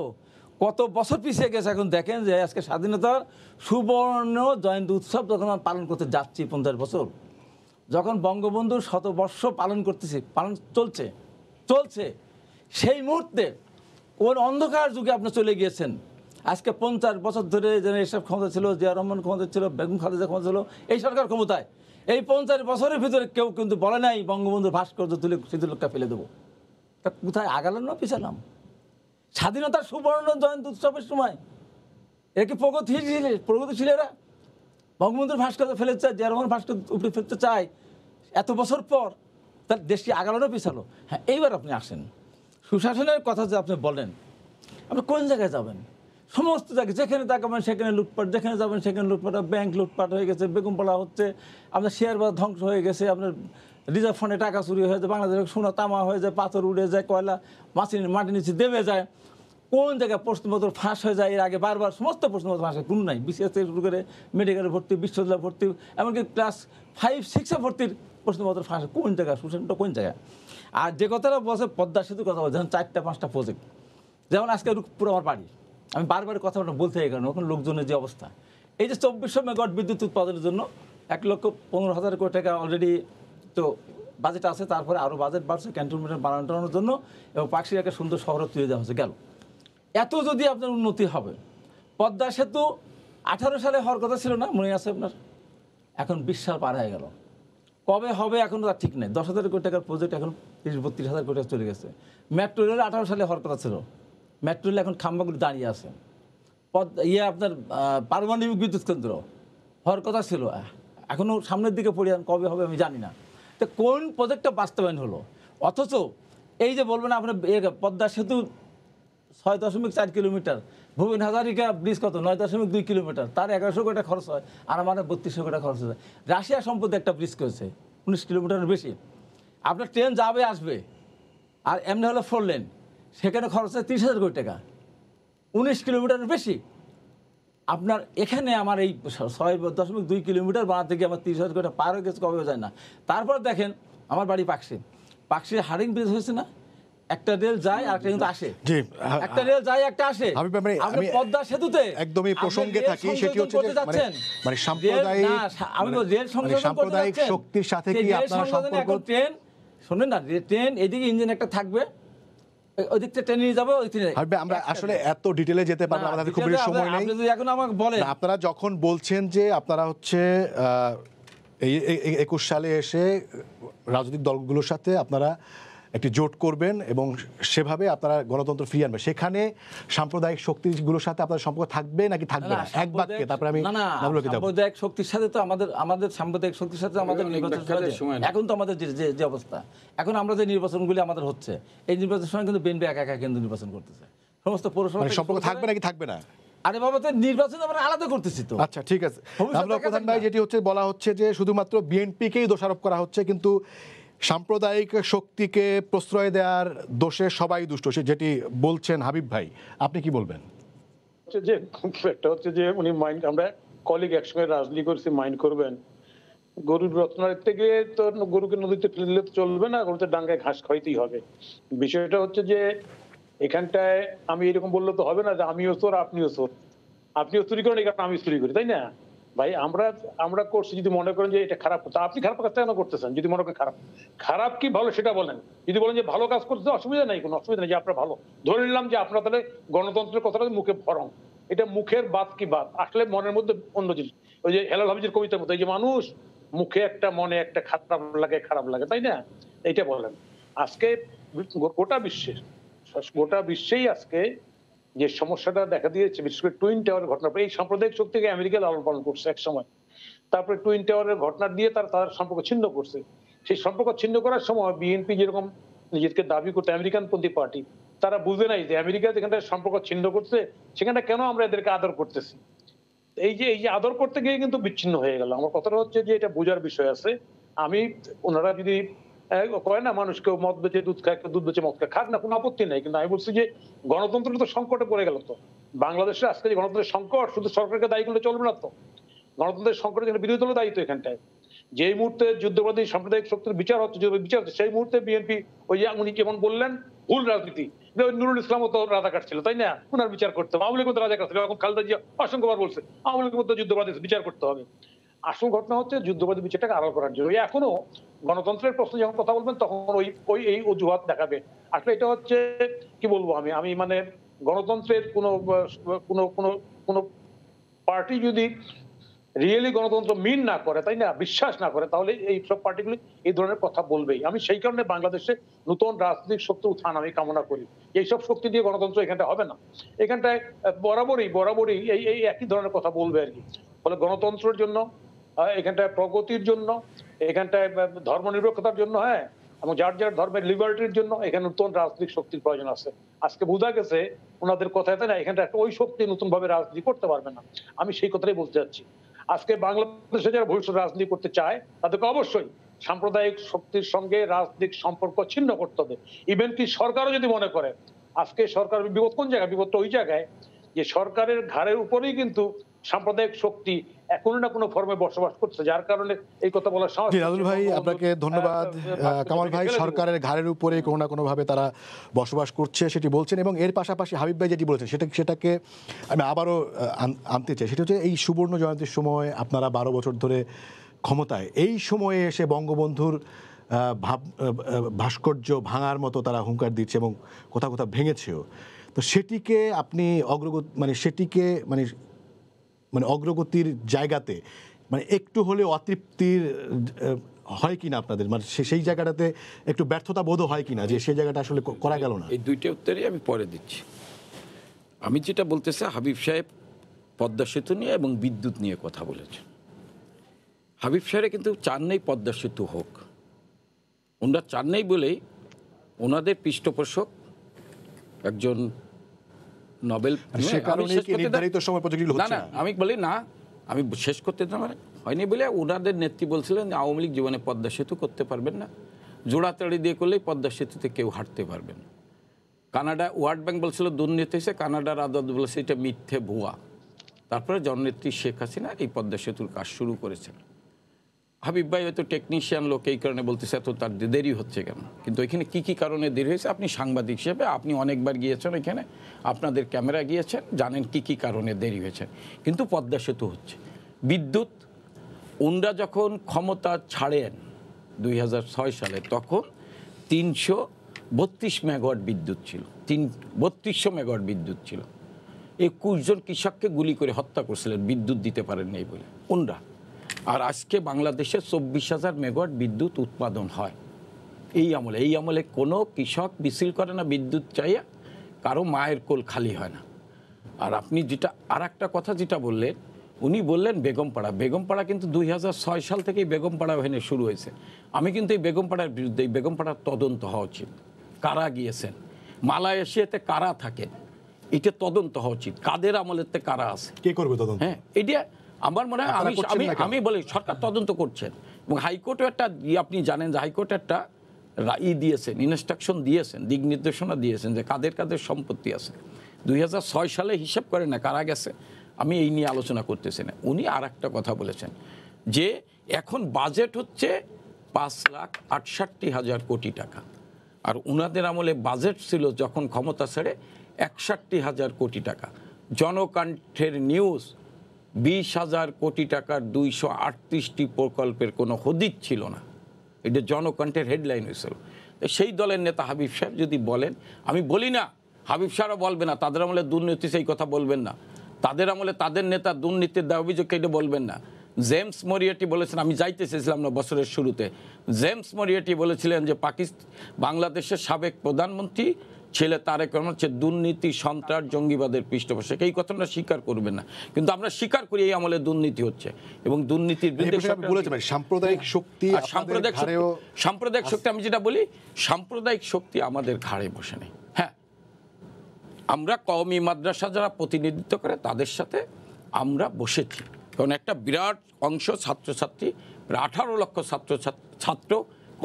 কত বছর পিছিয়ে গেছে এখন দেখেন। যে আজকে স্বাধীনতার সুবর্ণ জয়ন্তী উৎসব যখন আমরা পালন করতে যাচ্ছি, 50 বছর, যখন বঙ্গবন্ধুর শতবর্ষ পালন করতেছি, চলছে সেই মুহূর্তে কোন অন্ধকার যুগে আপনি চলে গিয়েছেন। আজকে 50 বছর ধরে যেন এসব ক্ষমতা ছিল, জিয়া রহমান ক্ষমতা ছিল, বেগম খালেদা ক্ষমতা ছিল, এই সরকার ক্ষমতায়, এই 50 বছরের ভিতরে কেউ কিন্তু বলে নাই বঙ্গবন্ধুর ভাস্কর্য তুলে শীতলক্ষা ফেলে দেবো। তা কোথায় আগালাম না পিছালাম? স্বাধীনতার সুবর্ণ জয়ন্তী উৎসবের সময় এরা কি প্রগতিশীল এরা বঙ্গবন্ধুর ভাস্কর্য ফেলে চায়, জিয়া রহমান ভাস্কর্য উপরে ফেলতে চায় এত বছর পর, তার দেশটি আগালো না পিছালো? হ্যাঁ, এইবার আপনি আসেন সুশাসনের কথা যে আপনি বলেন, আপনি কোন জায়গায় যাবেন? সমস্ত জায়গায় যেখানে তাকাবেন সেখানে লুটপাট, যেখানে যাবেন সেখানে লুটপাট। ব্যাংক লুটপাট হয়ে গেছে, বেগম পড়া হচ্ছে, আপনার শেয়ার বাজার ধ্বংস হয়ে গেছে, আপনার রিজার্ভ ফান্ডে টাকা চুরি হয়ে যায়, বাংলাদেশের সোনা তামা হয়ে যায়, পাথর উড়ে যায়, কয়লা মাটির নিচে দেবে যায়, কোন জায়গায় প্রশ্নপত্র ফাঁস হয়ে যায়। এর আগে বারবার সমস্ত প্রশ্নপত্র ফাঁস হয়, কোনো নাই। বিসিএস থেকে শুরু করে মেডিকেলে ভর্তি, বিশ্ববিদ্যালয়ে ভর্তি, এমনকি ক্লাস 5-6 ভর্তির প্রশ্নপত্র ফাঁস হয়। কোন জায়গায় সুশাসনটা কোন জায়গায়? আর যে কথাটা বলছে পদ্মা সেতুর কথা বলছে, যেমন 4-5টা প্রজেক্ট, যেমন আজকে রূপপুর আমার বাড়ি, আমি বারবার কথাটা বলতে এই কারণে, ওখানে লোকজনের যে অবস্থা, এই যে 2400 মেগাওয়াট বিদ্যুৎ উৎপাদনের জন্য 1,15,000 কোটি টাকা অলরেডি তো বাজেট আছে, তারপরে আরও বাজেট বাড়ছে ক্যান্টনমেন্ট বানানোর জন্য, এবং পাকশির একটা সুন্দর শহর তুলে দেওয়া হচ্ছে। গেল এত যদি আপনার উন্নতি হবে, পদ্মা সেতু 18 সালে হওয়ার কথা ছিল না, মনে আছে আপনার? এখন 20 সাল পার হয়ে গেল, কবে হবে এখন তার ঠিক নেই। 10,000 কোটি টাকার প্রজেক্ট এখন 30-32,000 কোটি টাকা চলে গেছে। মেট্রো রেল 18 সালে হওয়ার কথা ছিল, মেট্রো রেল এখন খাম্বাগুলি দাঁড়িয়ে আছে। আপনার পারমাণবিক বিদ্যুৎ কেন্দ্র হওয়ার কথা ছিল, এখনও সামনের দিকে পড়ে, কবে হবে আমি জানি না। তো কোন প্রজেক্টটা বাস্তবায়ন হলো? অথচ এই যে বলবেন আপনার পদ্মা সেতু 6.4 কিলোমিটার, ভুবন হাজারিকা ব্রিজ কত 9.2 কিলোমিটার, তার 1100 কোটি খরচ হয়, আর আমার 3200 কোটি খরচ হয়। রাশিয়া সম্পদে একটা ব্রিজ করেছে 19 কিলোমিটারের বেশি, আপনার ট্রেন যাবে আসবে, আর এমনি হলো 4 লেন, সেখানে খরচ হয় 30,000 কোটি টাকা, 19 কিলোমিটারের বেশি। আপনার এখানে আমার এই 6.2 কিলোমিটার বানাতে গিয়ে আমার 30,000 কোটি পার হয়ে গেছে, কবেও যায় না। তারপর দেখেন আমার বাড়ি পাকশির হারিং ব্রিজ হয়েছে না, একটা রেল যায় আর একটা কিন্তু আসে। জি, একটা রেল যায় একটা আসে। হাবিব ভাই, আপনি পদ্মা সেতুতে একদমই প্রসঙ্গে থাকি, সেটি হচ্ছে যে মানে সাম্প্রদায়িক সাম্প্রদায়িক শক্তির সাথে কি আপনার সম্পর্ক? ট্রেন শুনেন না, ট্রেন এদিকে ইঞ্জিন একটা থাকবে, ওদিক থেকে ট্রেন নিয়ে যাবো। আমরা আসলে এত ডিটেলে যেতে পারবো না, আমাদের খুব বেশি সময় নেই। এখন আমাকে বলেন, আপনারা যখন বলছেন যে আপনারা হচ্ছে এই 21 সালে এসে রাজনৈতিক দলগুলোর সাথে আপনারা একটি জোট করবেন এবং সেভাবে আপনারা গণতন্ত্র ফিরিয়ে আনবেন, সেখানে সাম্প্রদায়িক শক্তিগুলোর সাথে আপনার সম্পর্ক থাকবে নাকি থাকবে না? এক বাক্যে তারপরে আমি সাম্প্রদায়িক শক্তির সাথে তো আমাদের সাম্প্রদায়িক শক্তির সাথে আমাদের নির্বাচন এখন তো আমাদের যে অবস্থা, এখন আমরা যে নির্বাচনগুলি আমাদের হচ্ছে, এই নির্বাচনের সময় কিন্তু বিএনপি একা একা কিন্তু নির্বাচন করতেছে, সমস্ত পৌরসভা সম্পর্ক থাকবে নাকি থাকবে না? আরে বাবা, তো নির্বাচন আমরা আলাদা করতেছি তো। আচ্ছা ঠিক আছে, প্রধান ভাই, যেটি হচ্ছে বলা হচ্ছে যে শুধুমাত্র বিএনপিকেই দোষারোপ করা হচ্ছে, কিন্তু সাম্প্রদায়িক শক্তিকে প্রশ্রয় দেওয়ার দোষে সবাই দুষ্ট, যেটি বলছেন হাবিব ভাই, আপনি কি বলবেন? যে একটা হচ্ছে যে উনি মাইন্ড, আমরা কলিগ একসঙ্গে রাজনীতি করছি, মাইন্ড করবেন গরুর রত্নার থেকে তো গরুকে নদীতে ফেললে তো চলবে না, গরুতে ডাঙ্গায় ঘাস খাইতেই হবে। বিষয়টা হচ্ছে যে এখানটায় আমি এরকম বললে তো হবে না যে আমিও চোর আপনিও চোর, আপনিও চুরি করেন এখানে আমি চুরি করি, তাই না ভাই? আমরা করছি, যদি মনে করেন যে এটা খারাপ করতে, আপনি খারাপ কাজ কেন করতেছেন? যদি মনে করেন খারাপ কি ভালো সেটা বলেন। যদি বলেন যে ভালো কাজ করতে, অসুবিধা নেই, কোনো অসুবিধা নেই, যে আপনার ভালো ধরে নিলাম যে আপনার তাহলে গণতন্ত্রের কথাটা মুখে ভরং, এটা মুখের বাদ কি বাদ, আসলে মনের মধ্যে অন্য জিনিস। ওই যে হেলাল হাফিজের কবিতার মতো, এই যে মানুষ মুখে একটা মনে একটা খারাপ লাগে, তাই না? এইটা বলেন। আজকে গোটা বিশ্বেই আজকে যে সমস্যাটা দেখা দিয়েছে, বিশেষ করে টুইন টাওয়ারের ঘটনা, এই সাম্প্রদায়িক শক্তিকে আমেরিকা লালন পালন করছে এক সময়, তারপরে টুইন টাওয়ারের ঘটনা দিয়ে তার সম্পর্ক ছিন্ন করছে। সেই সম্পর্ক ছিন্ন করার সময় বিএনপি যেরকম নিজেকে দাবি করতে আমেরিকানপন্থী পার্টি, তারা বুঝে নাই যে আমেরিকা যেখানে সম্পর্ক ছিন্ন করছে সেখানে কেন আমরা এদেরকে আদর করতেছি। এই যে আদর করতে গিয়ে কিন্তু বিচ্ছিন্ন হয়ে গেল। আমার কথাটা হচ্ছে যে এটা বোঝার বিষয় আছে। ওনারা যদি কয় না মানুষকে মদ বেচে দুধ খায়, দুধ বেচে মদ খায়, খাক না, কোনো আপত্তি নেই, কিন্তু আমি বলছি যে গণতন্ত্র তো সংকটে পড়ে গেল। তো বাংলাদেশে আজকে যে গণতন্ত্রের সংকট, শুধু সরকারকে দায়ী করলে চলবে না তো, গণতন্ত্রের সংকটের জন্য বিরোধী দলের দায়িত্ব এখানটায়। যেই মুহূর্তে যুদ্ধবাদী সাম্প্রদায়িক শক্তির বিচার হচ্ছে, সেই মুহূর্তে বিএনপি ওই যে উনি কেমন বললেন ভুল রাজনীতি, নুরুল ইসলামও তো রাজাকার ছিল, তাই না? ওনার বিচার করতে হবে। আওয়ামী লীগ মধ্যে রাজাকার ছিল, এখন খালেদা জিয়া অসংখ্যবার বলছে আওয়ামী লীগের মধ্যে যুদ্ধবাদী বিচার করতে হবে। আসল ঘটনা হচ্ছে যুদ্ধবাদী বিচারটাকে আড়াল করার জন্য এখনো গণতন্ত্রের প্রশ্ন যখন কথা বলবেন তখন এই অজুহাত দেখাবে। আসলে এটা হচ্ছে কি বলবো, আমি মানে গণতন্ত্রের কোন পার্টি যদি রিয়েলি গণতন্ত্র মিন না করে, তাই না, বিশ্বাস না করে, তাহলে এই সব পার্টিগুলি এই ধরনের কথা বলবেই। আমি সেই কারণে বাংলাদেশে নতুন রাজনৈতিক শক্তি উত্থান আমি কামনা করি। এইসব শক্তি দিয়ে গণতন্ত্র এখানটা হবে না, এখানটায় বরাবরই এই একই ধরনের কথা বলবে আর কি। ফলে গণতন্ত্রের জন্য, এখানটায় প্রগতির জন্য, এখানটায় ধর্মনিরপেক্ষতার জন্য, হ্যাঁ, এবং যার ধর্মের লিবার্টির জন্য এখানে নতুন রাজনৈতিক শক্তির প্রয়োজন আছে। আজকে বোঝা গেছে ওনাদের কথায়, তাই না, এখানটা একটা ওই শক্তি নতুন ভাবে রাজনীতি করতে পারবে না। আমি সেই কথাটাই বলতে চাচ্ছি। আজকে বাংলাদেশে যারা ভবিষ্যৎ রাজনীতি করতে চায় তাদেরকে অবশ্যই সাম্প্রদায়িক শক্তির সঙ্গে রাজনৈতিক সম্পর্ক ছিন্ন করতে হবে। ইভেন কি সরকারও যদি মনে করে, আজকে সরকার বিপদ কোন জায়গায়, বিপদটা ওই জায়গায় যে সরকারের ঘাড়ের উপরেই কিন্তু সাম্প্রদায়িক শক্তি কোনো না কোনো ফর্মে বসবাস করছে, যার কারণে এই কথা বলার সাহস। রাজুল ভাই, আপনাকে ধন্যবাদ। কামাল ভাই, সরকারের ঘাড়ের উপরে কোনো না কোনো ভাবে তারা বসবাস করছে সেটি বলছেন, এবং এর পাশাপাশি হাবিব ভাই যেটি বলেছেন সেটাকে আমি আবারও আনতে চাই। সেটা হচ্ছে এই সুবর্ণ জয়ন্তীর সময় আপনারা 12 বছর ধরে ক্ষমতায়, এই সময়ে এসে বঙ্গবন্ধুর ভাস্কর্য ভাঙার মতো তারা হুঙ্কার দিচ্ছে এবং কোথাও ভেঙেছেও। তো সেটিকে আপনি অগ্রগতির জায়গাতে একটু হলেও অতৃপ্তির হয় কিনা আপনাদের, সেই জায়গাটাতে একটু ব্যর্থতা বোধ হয় কিনা যে সেই জায়গাটা আসলে করা গেল না? এই দুইটা উত্তরই আমি পরে দিচ্ছি। আমি যেটা বলতেছি, হাবিব সাহেব পদ্মা সেতু নিয়ে এবং বিদ্যুৎ নিয়ে কথা বলেছেন। হাবিব সাহেব কিন্তু চান নেই পদ্মা সেতু হোক, ওনারা চান নেই বলেই ওনাদের পৃষ্ঠপোষক একজন নোবেল, আমি বলি না, আমি শেষ করতে হয়নি বলে ওনাদের নেত্রী বলছিলেন আওয়ামী লীগ জীবনে পদ্মা সেতু করতে পারবেন না, জোড়াতাড়ি দিয়ে করলেই পদ্মা সেতুতে কেউ হাঁটতে পারবেন। কানাডা ওয়ার্ল্ড ব্যাংক বলছিল দুর্নীতি হয়েছে, কানাডার আদালত বলেছে এটা মিথ্যে ভুয়া। তারপরে জননেত্রী শেখ হাসিনা এই পদ্মা সেতুর কাজ শুরু করেছেন। হাবিব ভাই হয়তো টেকনিশিয়ান লোক, এই কারণে বলতেছে এত তার দেরি হচ্ছে কেন, কিন্তু এখানে কি কারণে দেরি হয়েছে আপনি সাংবাদিক হিসেবে আপনি অনেকবার গিয়েছেন এখানে, আপনাদের ক্যামেরা গিয়েছেন, জানেন কি কারণে দেরি হয়েছে। কিন্তু পদ্মা সেতু হচ্ছে, বিদ্যুৎ ওনরা যখন ক্ষমতা ছাড়েন 2006 সালে, তখন 332 মেগাওয়াট বিদ্যুৎ ছিল, 3200 মেগাওয়াট বিদ্যুৎ ছিল। 21 জন কৃষককে গুলি করে হত্যা করছিলেন বিদ্যুৎ দিতে পারেন নাই বলে ওনরা। আর আজকে বাংলাদেশে 24,000 মেগাওয়াট বিদ্যুৎ উৎপাদন হয় এই আমলে কোনো কৃষক মিছিল করে না বিদ্যুৎ চাইয়া, কারো মায়ের কোল খালি হয় না। আর আপনি যেটা আর একটা কথা যেটা বললেন, উনি বললেন বেগমপাড়া কিন্তু 2006 সাল থেকেই বেগমপাড়া ওখানে শুরু হয়েছে। আমি কিন্তু এই বেগমপাড়ার বিরুদ্ধে, এই বেগমপাড়ার তদন্ত হওয়া উচিত, কারা গিয়েছেন, মালয়েশিয়াতে কারা থাকেন, এটা তদন্ত হওয়া উচিত, কাদের আমলেতে কারা আছে, কে করবে তদন্ত? হ্যাঁ, এটা আমার মনে হয় আমি বলি সরকার তদন্ত করছেন। এবং হাইকোর্টও একটা আপনি জানেন যে হাইকোর্ট একটা দিয়েছেন, ইনস্ট্রাকশন দিয়েছেন, দিক নির্দেশনা দিয়েছেন যে কাদের সম্পত্তি আছে। 2006 সালে হিসাব করেন না কারা গেছে, আমি এই নিয়ে আলোচনা করতেছি না। উনি আর একটা কথা বলেছেন যে এখন বাজেট হচ্ছে 5,68,000 কোটি টাকা, আর উনাদের আমলে বাজেট ছিল যখন ক্ষমতা ছেড়ে 61,000 কোটি টাকা। জনকণ্ঠের নিউজ 20,000 কোটি টাকার 238টি প্রকল্পের কোনো হদিস ছিল না, এটা জনকণ্ঠের হেডলাইন হয়েছিল। সেই দলের নেতা হাবিব সাহেব যদি বলেন, আমি বলি না হাবিব সাহেবও বলবে না তাদের আমলে দুর্নীতি, সেই কথা বলবেন না, তাদের আমলে তাদের নেতা দুর্নীতির দায় অভিযোগ এটা বলবেন না। জেমস মরিয়েটি বলেছেন, আমি যাইতে চেয়েছিলাম না বছরের শুরুতে, জেমস মরিয়েটি বলেছিলেন যে বাংলাদেশের সাবেক প্রধানমন্ত্রী ছেলে তারেক রহমান হচ্ছে দুর্নীতি, সন্ত্রাস, জঙ্গিবাদের পৃষ্ঠপোষক। এই কথাটা স্বীকার করবেন না, কিন্তু আমরা স্বীকার করি এই আমলে দুর্নীতি হচ্ছে এবং দুর্নীতির বিরুদ্ধে সাম্প্রদায়িক শক্তি, সাম্প্রদায়িক শক্তি, আমি যেটা বলি সাম্প্রদায়িক শক্তি আমাদের ঘাড়ে বসে নেই। হ্যাঁ, আমরা কওমি মাদ্রাসা যারা প্রতিনিধিত্ব করে তাদের সাথে আমরা বসেছি, কারণ একটা বিরাট অংশ ছাত্রছাত্রী, 18 লক্ষ ছাত্র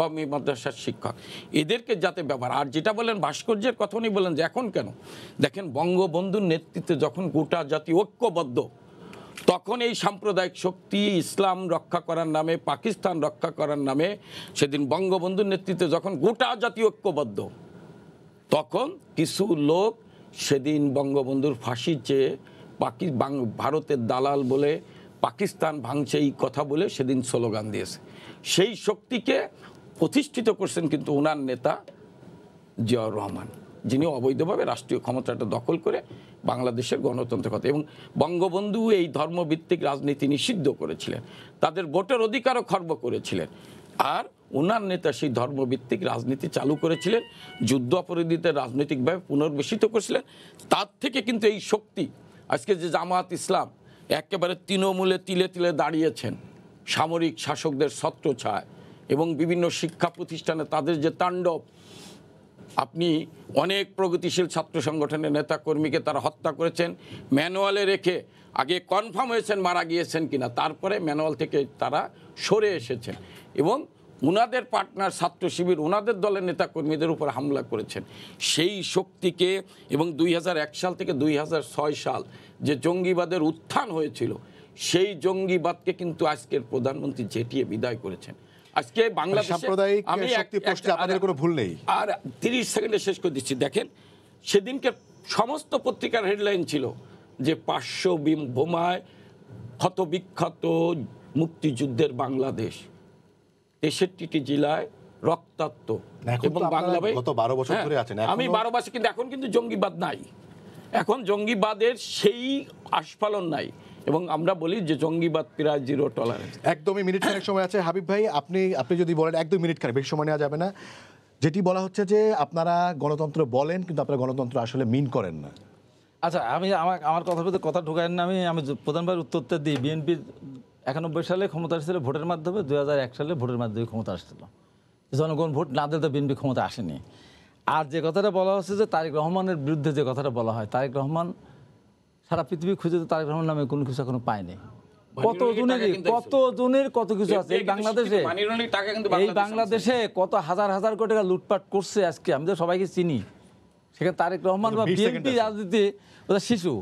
কওমি মাদ্রাসার শিক্ষক, এদেরকে যাতে ব্যবহার। আর যেটা বলেন ভাস্কর্যের কথা উনি বলেন যে এখন কেন, দেখেন বঙ্গবন্ধুর নেতৃত্বে যখন গোটা জাতি ঐক্যবদ্ধ, তখন এই সাম্প্রদায়িক শক্তি ইসলাম রক্ষা করার নামে, পাকিস্তান রক্ষা করার নামে, সেদিন বঙ্গবন্ধুর নেতৃত্বে যখন গোটা জাতি ঐক্যবদ্ধ, তখন কিছু লোক সেদিন বঙ্গবন্ধুর ফাঁসি চেয়ে ভারতের দালাল বলে পাকিস্তান ভাঙছে এই কথা বলে সেদিন স্লোগান দিয়েছে। সেই শক্তিকে প্রতিষ্ঠিত করছেন কিন্তু ওনার নেতা জিয়াউর রহমান, যিনি অবৈধভাবে রাষ্ট্রীয় ক্ষমতাটা দখল করে বাংলাদেশের গণতন্ত্রের কথা, এবং বঙ্গবন্ধু এই ধর্মভিত্তিক রাজনীতি নিষিদ্ধ করেছিলেন, তাদের ভোটের অধিকারও খর্ব করেছিলেন। আর ওনার নেতা সেই ধর্মভিত্তিক রাজনীতি চালু করেছিলেন, যুদ্ধ অপরাধীদের রাজনৈতিকভাবে পুনর্বাসিত করেছিলেন। তার থেকে কিন্তু এই শক্তি আজকে যে জামাত ইসলাম একেবারে তৃণমূলে তিলে তিলে দাঁড়িয়েছেন, সামরিক শাসকদের ছত্রছায়ায়, এবং বিভিন্ন শিক্ষা প্রতিষ্ঠানে তাদের যে তাণ্ডব, আপনি অনেক প্রগতিশীল ছাত্র সংগঠনের নেতাকর্মীকে তারা হত্যা করেছেন, ম্যানুয়ালে রেখে আগে কনফার্ম হয়েছেন মারা গিয়েছেন কিনা, তারপরে ম্যানুয়াল থেকে তারা সরে এসেছেন, এবং ওনাদের পার্টনার ছাত্র শিবির ওনাদের দলের নেতাকর্মীদের উপর হামলা করেছেন। সেই শক্তিকে, এবং 2001 সাল থেকে 2006 সাল যে জঙ্গিবাদের উত্থান হয়েছিল, সেই জঙ্গিবাদকে কিন্তু আজকের প্রধানমন্ত্রী জেটিয়ে বিদায় করেছেন। আজকে বাংলাদেশে আমি আপনাদের কোনো ভুল নেই। আর 30 সেকেন্ডে শেষ করে দিচ্ছি। দেখেন সেদিনকে সমস্ত পত্রিকার হেডলাইন ছিল যে 500 বোমায় ক্ষতবিক্ষত মুক্তিযুদ্ধের বাংলাদেশ, 63টি জেলায় রক্তাক্ত, এবং বাংলাদেশ গত 12 বছর ধরে আছেন। আমি 12 বছর, কিন্তু এখন কিন্তু জঙ্গিবাদ নাই, এখন জঙ্গিবাদের সেই আস্ফালন নাই, এবং আমরা বলি যে জঙ্গিবাদ প্রায় জিরো টলারেন্স। একদমই মিনিট খানেক সময় আছে হাবিব ভাই, আপনি যদি বলেন একদম মিনিট খানেক, বেশি সময় নেওয়া যাবে না। যেটি বলা হচ্ছে যে আপনারা গণতন্ত্র বলেন কিন্তু আপনারা গণতন্ত্র আসলে মিন করেন না। আচ্ছা, আমার কথার ভিতরে কথা ঢুকায় না, আমি প্রধানবার উত্তরটা দিই। বিএনপির 91 সালে ক্ষমতা আসছিল ভোটের মাধ্যমে, 2001 সালে ভোটের মাধ্যমে ক্ষমতা আসছিল। জনগণ ভোট না দিলে তো বিএনপি ক্ষমতা আসেনি। আর যে কথাটা বলা হচ্ছে যে তারেক রহমানের বিরুদ্ধে যে কথাটা বলা হয়, তারেক রহমান সারা পৃথিবী খুঁজে তো তারেক রহমান নামে কোনো কিছু এখনো পায়নি। কতজনের কত কিছু আছে এই বাংলাদেশে, এই বাংলাদেশে কত হাজার হাজার কোটি টাকা লুটপাট করছে। আজকে আমি তো সবাইকে চিনি, সেখানে তারেক রহমান বা বিএনপি রাজনীতি শিশু।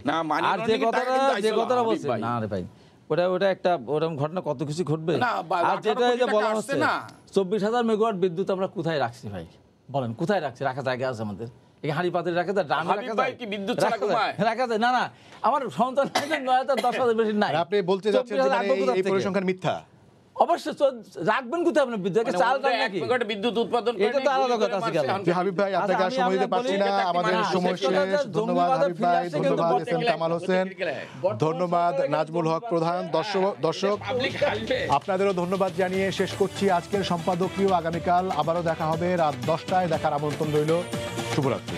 আর যে কথাটা বলছে, না রে ভাই, ওটা একটা ওরকম ঘটনা কত কিছু ঘটবে। না, আর যেটা এই যে 18 বলা টাকা হচ্ছে আসছে না। 24,000 মেগাওয়াট বিদ্যুৎ আমরা কোথায় রাখছি ভাই বলেন, কোথায় রাখছি? রাখা জায়গা আছে আমাদের? এই হাঁড়ি পাতিল রাখা যায়, ড্রামে হাবিব রাখা ভাই যায়? কি বিদ্যুৎ ছাড়া রাখা যায়? ঘুমায়? রাখা যায় না। না, আমার সন্তান 9,000-10,000 বেশি নাই। আর আপনি বলতে যাচ্ছেন যে 24,000 মানে আনবো কোথা এই থেকে? পরিসংখ্যান মিথ্যা। অবশ্যই রাখবেন কোথায় আপনি বিদ্যুৎ? মানে চাল ওরা টাল এক নাকি? মেগাওয়াট বিদ্যুৎ উৎপাদন করে এটা তো নাই, আলাদা গুলি করে কথা আছে মারছে, গেল। যে হাবিব ভাই আপনাকে আর আচ্ছা, সময় দিতে আমি পারছি না, বলি- আমাদের না, সময় শেষ কথা শেষ। যে ধন্যবাদ জঙ্গিবাদের হাবিব ফিরে ভাই, আসছে কিন্তু ধন্যবাদ বর্তমানে এস এম কামাল হোসেন, ধন্যবাদ নাজমুল হক প্রধান। দর্শক পাবলিক হাসবে। আপনাদেরও ধন্যবাদ জানিয়ে শেষ করছি আজকের সম্পাদকীয়। আগামীকাল আবারও দেখা হবে রাত 10টায়, দেখার আমন্ত্রণ রইল। শুভরাত্রি।